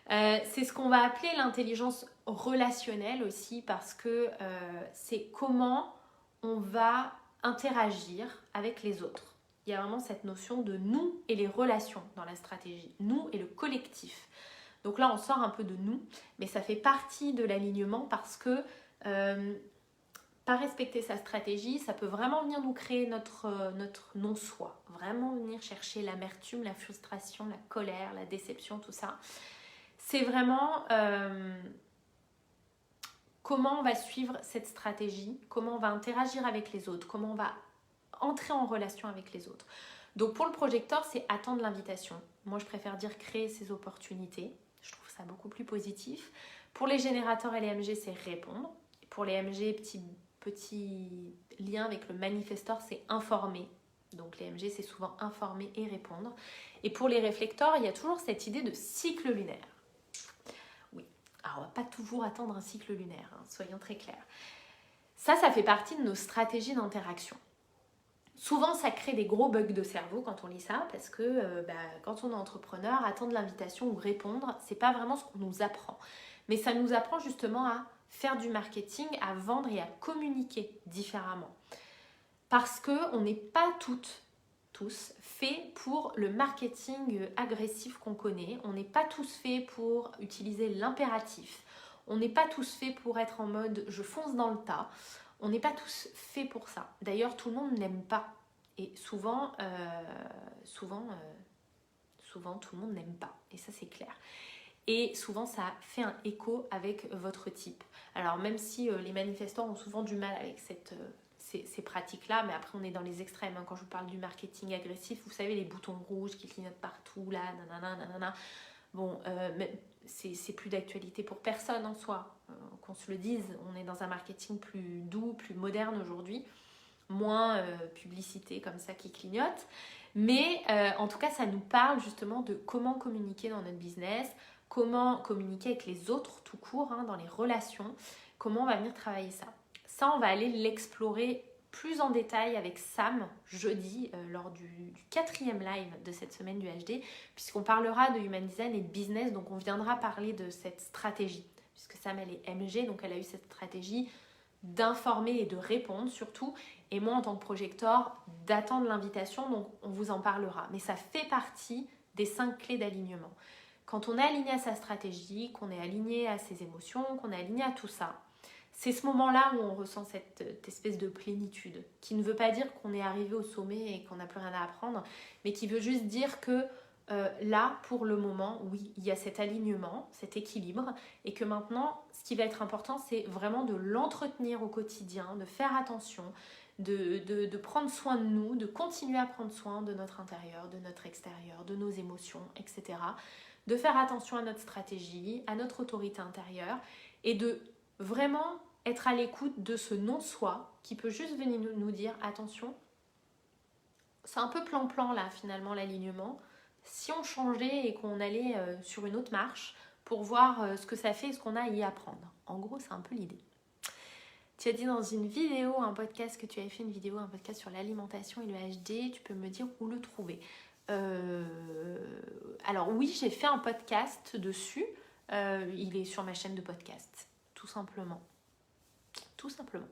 C'est ce qu'on va appeler l'intelligence relationnelle aussi, parce que c'est comment on va interagir avec les autres. Il y a vraiment cette notion de nous et les relations dans la stratégie, nous et le collectif. Donc là on sort un peu de nous, mais ça fait partie de l'alignement parce que pas respecter sa stratégie, ça peut vraiment venir nous créer notre non-soi, vraiment venir chercher l'amertume, la frustration, la colère, la déception, tout ça. C'est vraiment comment on va suivre cette stratégie, comment on va interagir avec les autres, comment on va entrer en relation avec les autres. Donc pour le projecteur, c'est attendre l'invitation. Moi, je préfère dire créer ses opportunités. Je trouve ça beaucoup plus positif. Pour les générateurs et les MG, c'est répondre. Pour les MG, petit lien avec le manifestor, c'est informer. Donc les MG, c'est souvent informer et répondre. Et pour les réflecteurs, il y a toujours cette idée de cycle lunaire. Oui, alors on ne va pas toujours attendre un cycle lunaire, hein, soyons très clairs. Ça fait partie de nos stratégies d'interaction. Souvent, ça crée des gros bugs de cerveau quand on lit ça, parce que quand on est entrepreneur, attendre l'invitation ou répondre, c'est pas vraiment ce qu'on nous apprend. Mais ça nous apprend justement à faire du marketing, à vendre et à communiquer différemment. Parce qu'on n'est pas tous faits pour le marketing agressif qu'on connaît. On n'est pas tous faits pour utiliser l'impératif. On n'est pas tous faits pour être en mode je fonce dans le tas. On n'est pas tous faits pour ça. D'ailleurs, tout le monde n'aime pas. Et souvent, tout le monde n'aime pas. Et ça, c'est clair. Et souvent, ça fait un écho avec votre type. Alors, même si les manifestants ont souvent du mal avec ces pratiques-là, mais après, on est dans les extrêmes. Hein. Quand je vous parle du marketing agressif, vous savez, les boutons rouges qui clignotent partout, là, nanana. Bon, c'est plus d'actualité pour personne en soi. Qu'on se le dise, on est dans un marketing plus doux, plus moderne aujourd'hui, moins publicité comme ça qui clignote. Mais en tout cas, ça nous parle justement de comment communiquer dans notre business, comment communiquer avec les autres tout court, hein, dans les relations, comment on va venir travailler ça. Ça, on va aller l'explorer plus en détail avec Sam jeudi lors du 4e live de cette semaine du HD, puisqu'on parlera de Human Design et de business, donc on viendra parler de cette stratégie, puisque Sam elle est MG, donc elle a eu cette stratégie d'informer et de répondre surtout, et moi en tant que projecteur d'attendre l'invitation, donc on vous en parlera. Mais ça fait partie des 5 clés d'alignement. Quand on est aligné à sa stratégie, qu'on est aligné à ses émotions, qu'on est aligné à tout ça, c'est ce moment-là où on ressent cette espèce de plénitude, qui ne veut pas dire qu'on est arrivé au sommet et qu'on n'a plus rien à apprendre, mais qui veut juste dire que là, pour le moment, oui, il y a cet alignement, cet équilibre, et que maintenant, ce qui va être important, c'est vraiment de l'entretenir au quotidien, de faire attention, de prendre soin de nous, de continuer à prendre soin de notre intérieur, de notre extérieur, de nos émotions, etc. De faire attention à notre stratégie, à notre autorité intérieure, et de vraiment être à l'écoute de ce non-soi qui peut juste venir nous dire attention, c'est un peu plan-plan là finalement l'alignement. Si on changeait et qu'on allait sur une autre marche pour voir ce que ça fait et ce qu'on a à y apprendre. En gros, c'est un peu l'idée. Tu as dit dans une vidéo, un podcast, que tu avais fait une vidéo, un podcast sur l'alimentation et le HD, tu peux me dire où le trouver. Alors oui, j'ai fait un podcast dessus, il est sur ma chaîne de podcast. Tout simplement. Tout simplement.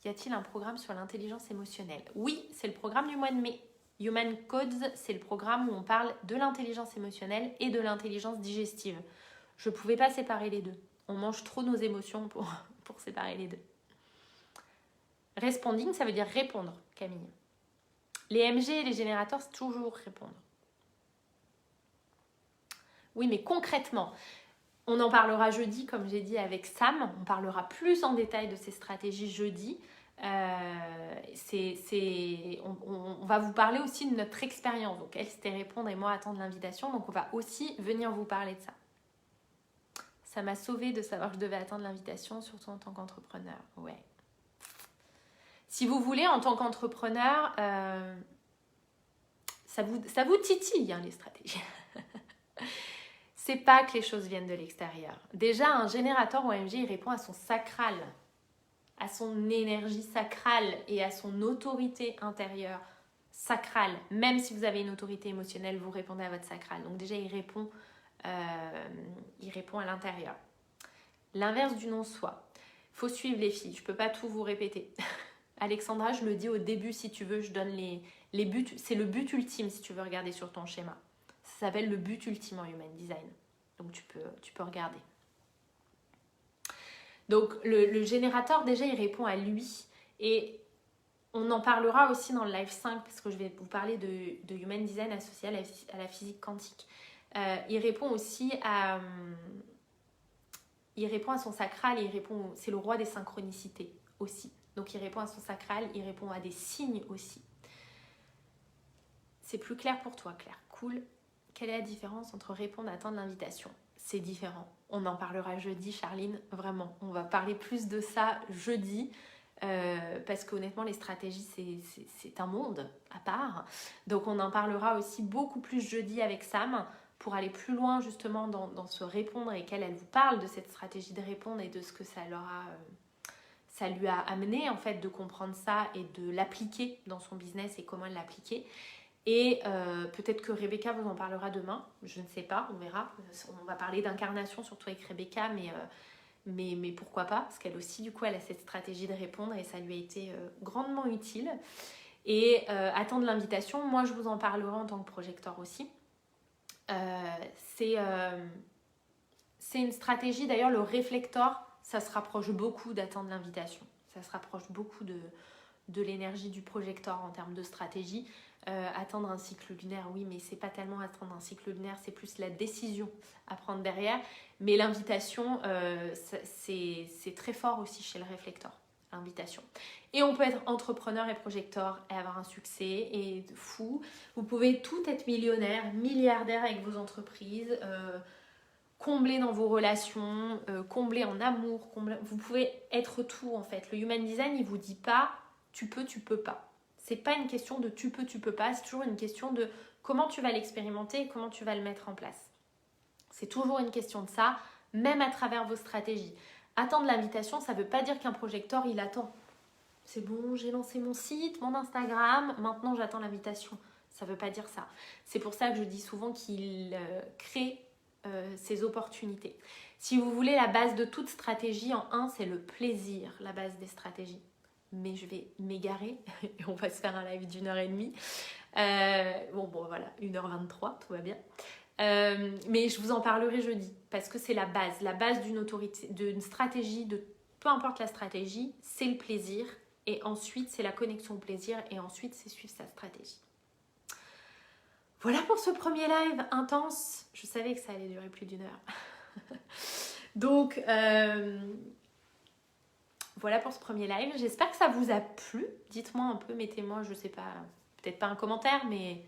Y a-t-il un programme sur l'intelligence émotionnelle? Oui, c'est le programme du mois de mai. Human Codes, c'est le programme où on parle de l'intelligence émotionnelle et de l'intelligence digestive. Je ne pouvais pas séparer les deux. On mange trop nos émotions pour séparer les deux. Responding, ça veut dire répondre, Camille. Les MG et les générateurs, c'est toujours répondre. Oui, mais concrètement, on en parlera jeudi, comme j'ai dit, avec Sam. On parlera plus en détail de ces stratégies jeudi. On va vous parler aussi de notre expérience. Donc, elle, c'était répondre et moi, attendre l'invitation. Donc, on va aussi venir vous parler de ça. Ça m'a sauvée de savoir que je devais attendre l'invitation, surtout en tant qu'entrepreneur. Ouais. Si vous voulez, en tant qu'entrepreneur, ça vous titille, hein, les stratégies. C'est pas que les choses viennent de l'extérieur. Déjà, un générateur OMG, il répond à son sacral, à son énergie sacrale et à son autorité intérieure sacrale. Même si vous avez une autorité émotionnelle, vous répondez à votre sacral. Donc déjà, il répond à l'intérieur. L'inverse du non-soi. Il faut suivre les filles. Je peux pas tout vous répéter. Alexandra, je le dis au début si tu veux, je donne les buts. C'est le but ultime si tu veux regarder sur ton schéma. Ça s'appelle le but ultime en Human Design. Donc tu peux regarder. Donc le générateur, déjà, il répond à lui. Et on en parlera aussi dans le live 5, parce que je vais vous parler de Human Design associé à la physique quantique. Il répond aussi à... Il répond à son sacral et c'est le roi des synchronicités aussi. Donc il répond à son sacral, il répond à des signes aussi. C'est plus clair pour toi, Claire. Cool. Quelle est la différence entre répondre à attendre l'invitation? C'est différent. On en parlera jeudi, Charline. Vraiment, on va parler plus de ça jeudi. Parce qu'honnêtement, les stratégies, c'est un monde à part. Donc on en parlera aussi beaucoup plus jeudi avec Sam pour aller plus loin justement dans ce répondre et qu'elle vous parle de cette stratégie de répondre et de ce que ça lui a amené en fait de comprendre ça et de l'appliquer dans son business et comment elle l'appliquait. Et peut-être que Rebecca vous en parlera demain, je ne sais pas, on verra. On va parler d'incarnation surtout avec Rebecca, mais pourquoi pas, parce qu'elle aussi du coup elle a cette stratégie de répondre et ça lui a été grandement utile. Et attendre l'invitation, moi je vous en parlerai en tant que projecteur aussi. C'est une stratégie, d'ailleurs le réflecteur, ça se rapproche beaucoup d'attendre l'invitation. Ça se rapproche beaucoup de l'énergie du projecteur en termes de stratégie. Attendre un cycle lunaire, oui, mais c'est pas tellement attendre un cycle lunaire, c'est plus la décision à prendre derrière. Mais l'invitation, c'est très fort aussi chez le réflecteur, l'invitation. Et on peut être entrepreneur et projecteur et avoir un succès et fou. Vous pouvez tout être millionnaire, milliardaire avec vos entreprises, combler dans vos relations, combler en amour, vous pouvez être tout en fait. Le Human Design, il vous dit pas tu peux pas. C'est pas une question de tu peux pas, c'est toujours une question de comment tu vas l'expérimenter et comment tu vas le mettre en place. C'est toujours une question de ça, même à travers vos stratégies. Attendre l'invitation, ça veut pas dire qu'un projecteur, il attend. C'est bon, j'ai lancé mon site, mon Instagram, maintenant j'attends l'invitation. Ça veut pas dire ça. C'est pour ça que je dis souvent qu'il crée ces opportunités. Si vous voulez, la base de toute stratégie en 1, c'est le plaisir, la base des stratégies. Mais je vais m'égarer et on va se faire un live d'1h30. Bon, voilà, 1h23, tout va bien. Mais je vous en parlerai jeudi parce que c'est la base d'une autorité, d'une stratégie, de peu importe la stratégie, c'est le plaisir et ensuite c'est la connexion au plaisir et ensuite c'est suivre sa stratégie. Voilà pour ce premier live intense. Je savais que ça allait durer plus d'1 heure. Donc, voilà pour ce premier live. J'espère que ça vous a plu. Dites-moi un peu, mettez-moi, je sais pas, peut-être pas un commentaire, mais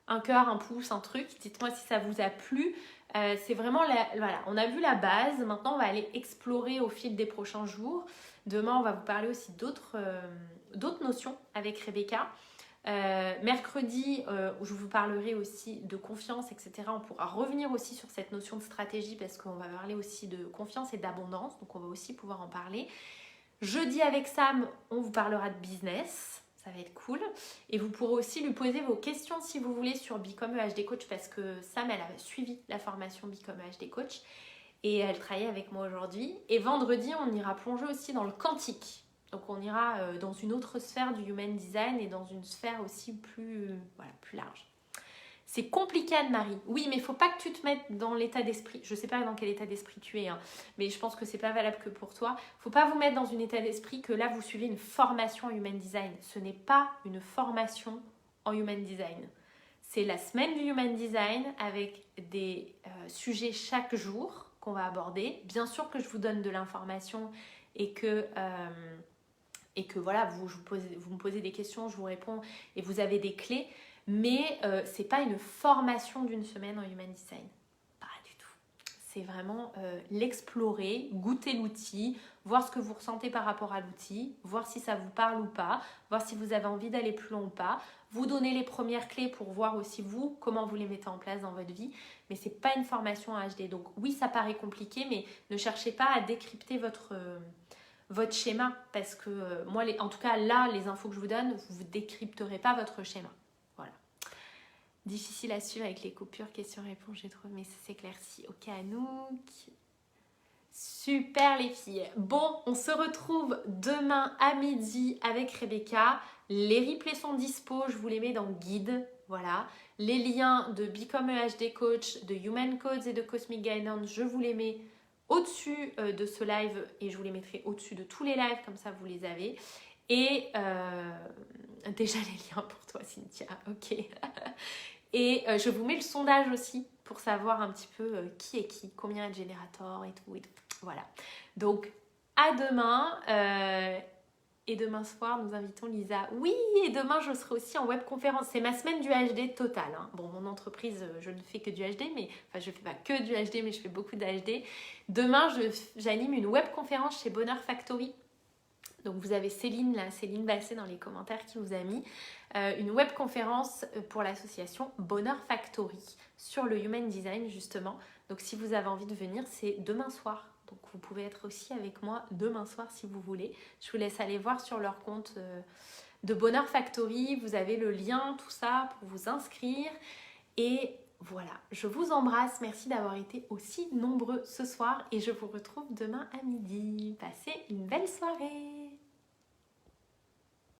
un cœur, un pouce, un truc. Dites-moi si ça vous a plu. C'est vraiment, voilà, on a vu la base. Maintenant, on va aller explorer au fil des prochains jours. Demain, on va vous parler aussi d'autres notions avec Rebecca. Mercredi, où je vous parlerai aussi de confiance, etc. On pourra revenir aussi sur cette notion de stratégie parce qu'on va parler aussi de confiance et d'abondance. Donc, on va aussi pouvoir en parler. Jeudi avec Sam, on vous parlera de business. Ça va être cool. Et vous pourrez aussi lui poser vos questions si vous voulez sur Become EHD Coach parce que Sam, elle a suivi la formation Become EHD Coach et elle travaille avec moi aujourd'hui. Et vendredi, on ira plonger aussi dans le quantique. Donc on ira dans une autre sphère du Human Design et dans une sphère aussi plus large. C'est compliqué, Anne-Marie. Oui, mais il ne faut pas que tu te mettes dans l'état d'esprit. Je ne sais pas dans quel état d'esprit tu es, hein, mais je pense que ce n'est pas valable que pour toi. Il ne faut pas vous mettre dans un état d'esprit que là, vous suivez une formation en Human Design. Ce n'est pas une formation en Human Design. C'est la semaine du Human Design avec des sujets chaque jour qu'on va aborder. Bien sûr que je vous donne de l'information et que voilà, vous me posez des questions, je vous réponds et vous avez des clés. Mais ce n'est pas une formation d'une semaine en Human Design. Pas du tout. C'est vraiment l'explorer, goûter l'outil, voir ce que vous ressentez par rapport à l'outil, voir si ça vous parle ou pas, voir si vous avez envie d'aller plus loin ou pas, vous donner les premières clés pour voir aussi vous, comment vous les mettez en place dans votre vie. Mais ce n'est pas une formation en HD. Donc oui, ça paraît compliqué, mais ne cherchez pas à décrypter votre schéma. Parce que moi, en tout cas là, les infos que je vous donne, vous ne décrypterez pas votre schéma. Difficile à suivre avec les coupures, questions-réponses, j'ai trouvé, mais ça s'éclaircit. Ok, Anouk. Super les filles. Bon, on se retrouve demain à midi avec Rebecca. Les replays sont dispo, je vous les mets dans le guide. Voilà. Les liens de Become EHD Coach, de Human Codes et de Cosmic Guidance, je vous les mets au-dessus de ce live et je vous les mettrai au-dessus de tous les lives, comme ça vous les avez. Et déjà les liens pour toi, Cynthia. Ok. Et je vous mets le sondage aussi pour savoir un petit peu qui est qui, combien de générateurs et tout. Voilà. Donc, à demain. Et demain soir, nous invitons Lisa. Oui, et demain, je serai aussi en webconférence. C'est ma semaine du HD total. Hein. Bon, mon entreprise, je ne fais que du HD, mais enfin, je ne fais pas que du HD, mais je fais beaucoup d'HD. Demain, j'anime une webconférence chez Bonheur Factory. Donc, vous avez Céline Basset dans les commentaires qui vous a mis une webconférence pour l'association Bonheur Factory sur le Human Design, justement. Donc, si vous avez envie de venir, c'est demain soir. Donc vous pouvez être aussi avec moi demain soir si vous voulez. Je vous laisse aller voir sur leur compte de Bonheur Factory. Vous avez le lien, tout ça pour vous inscrire. Et voilà, je vous embrasse. Merci d'avoir été aussi nombreux ce soir. Et je vous retrouve demain à midi. Passez une belle soirée.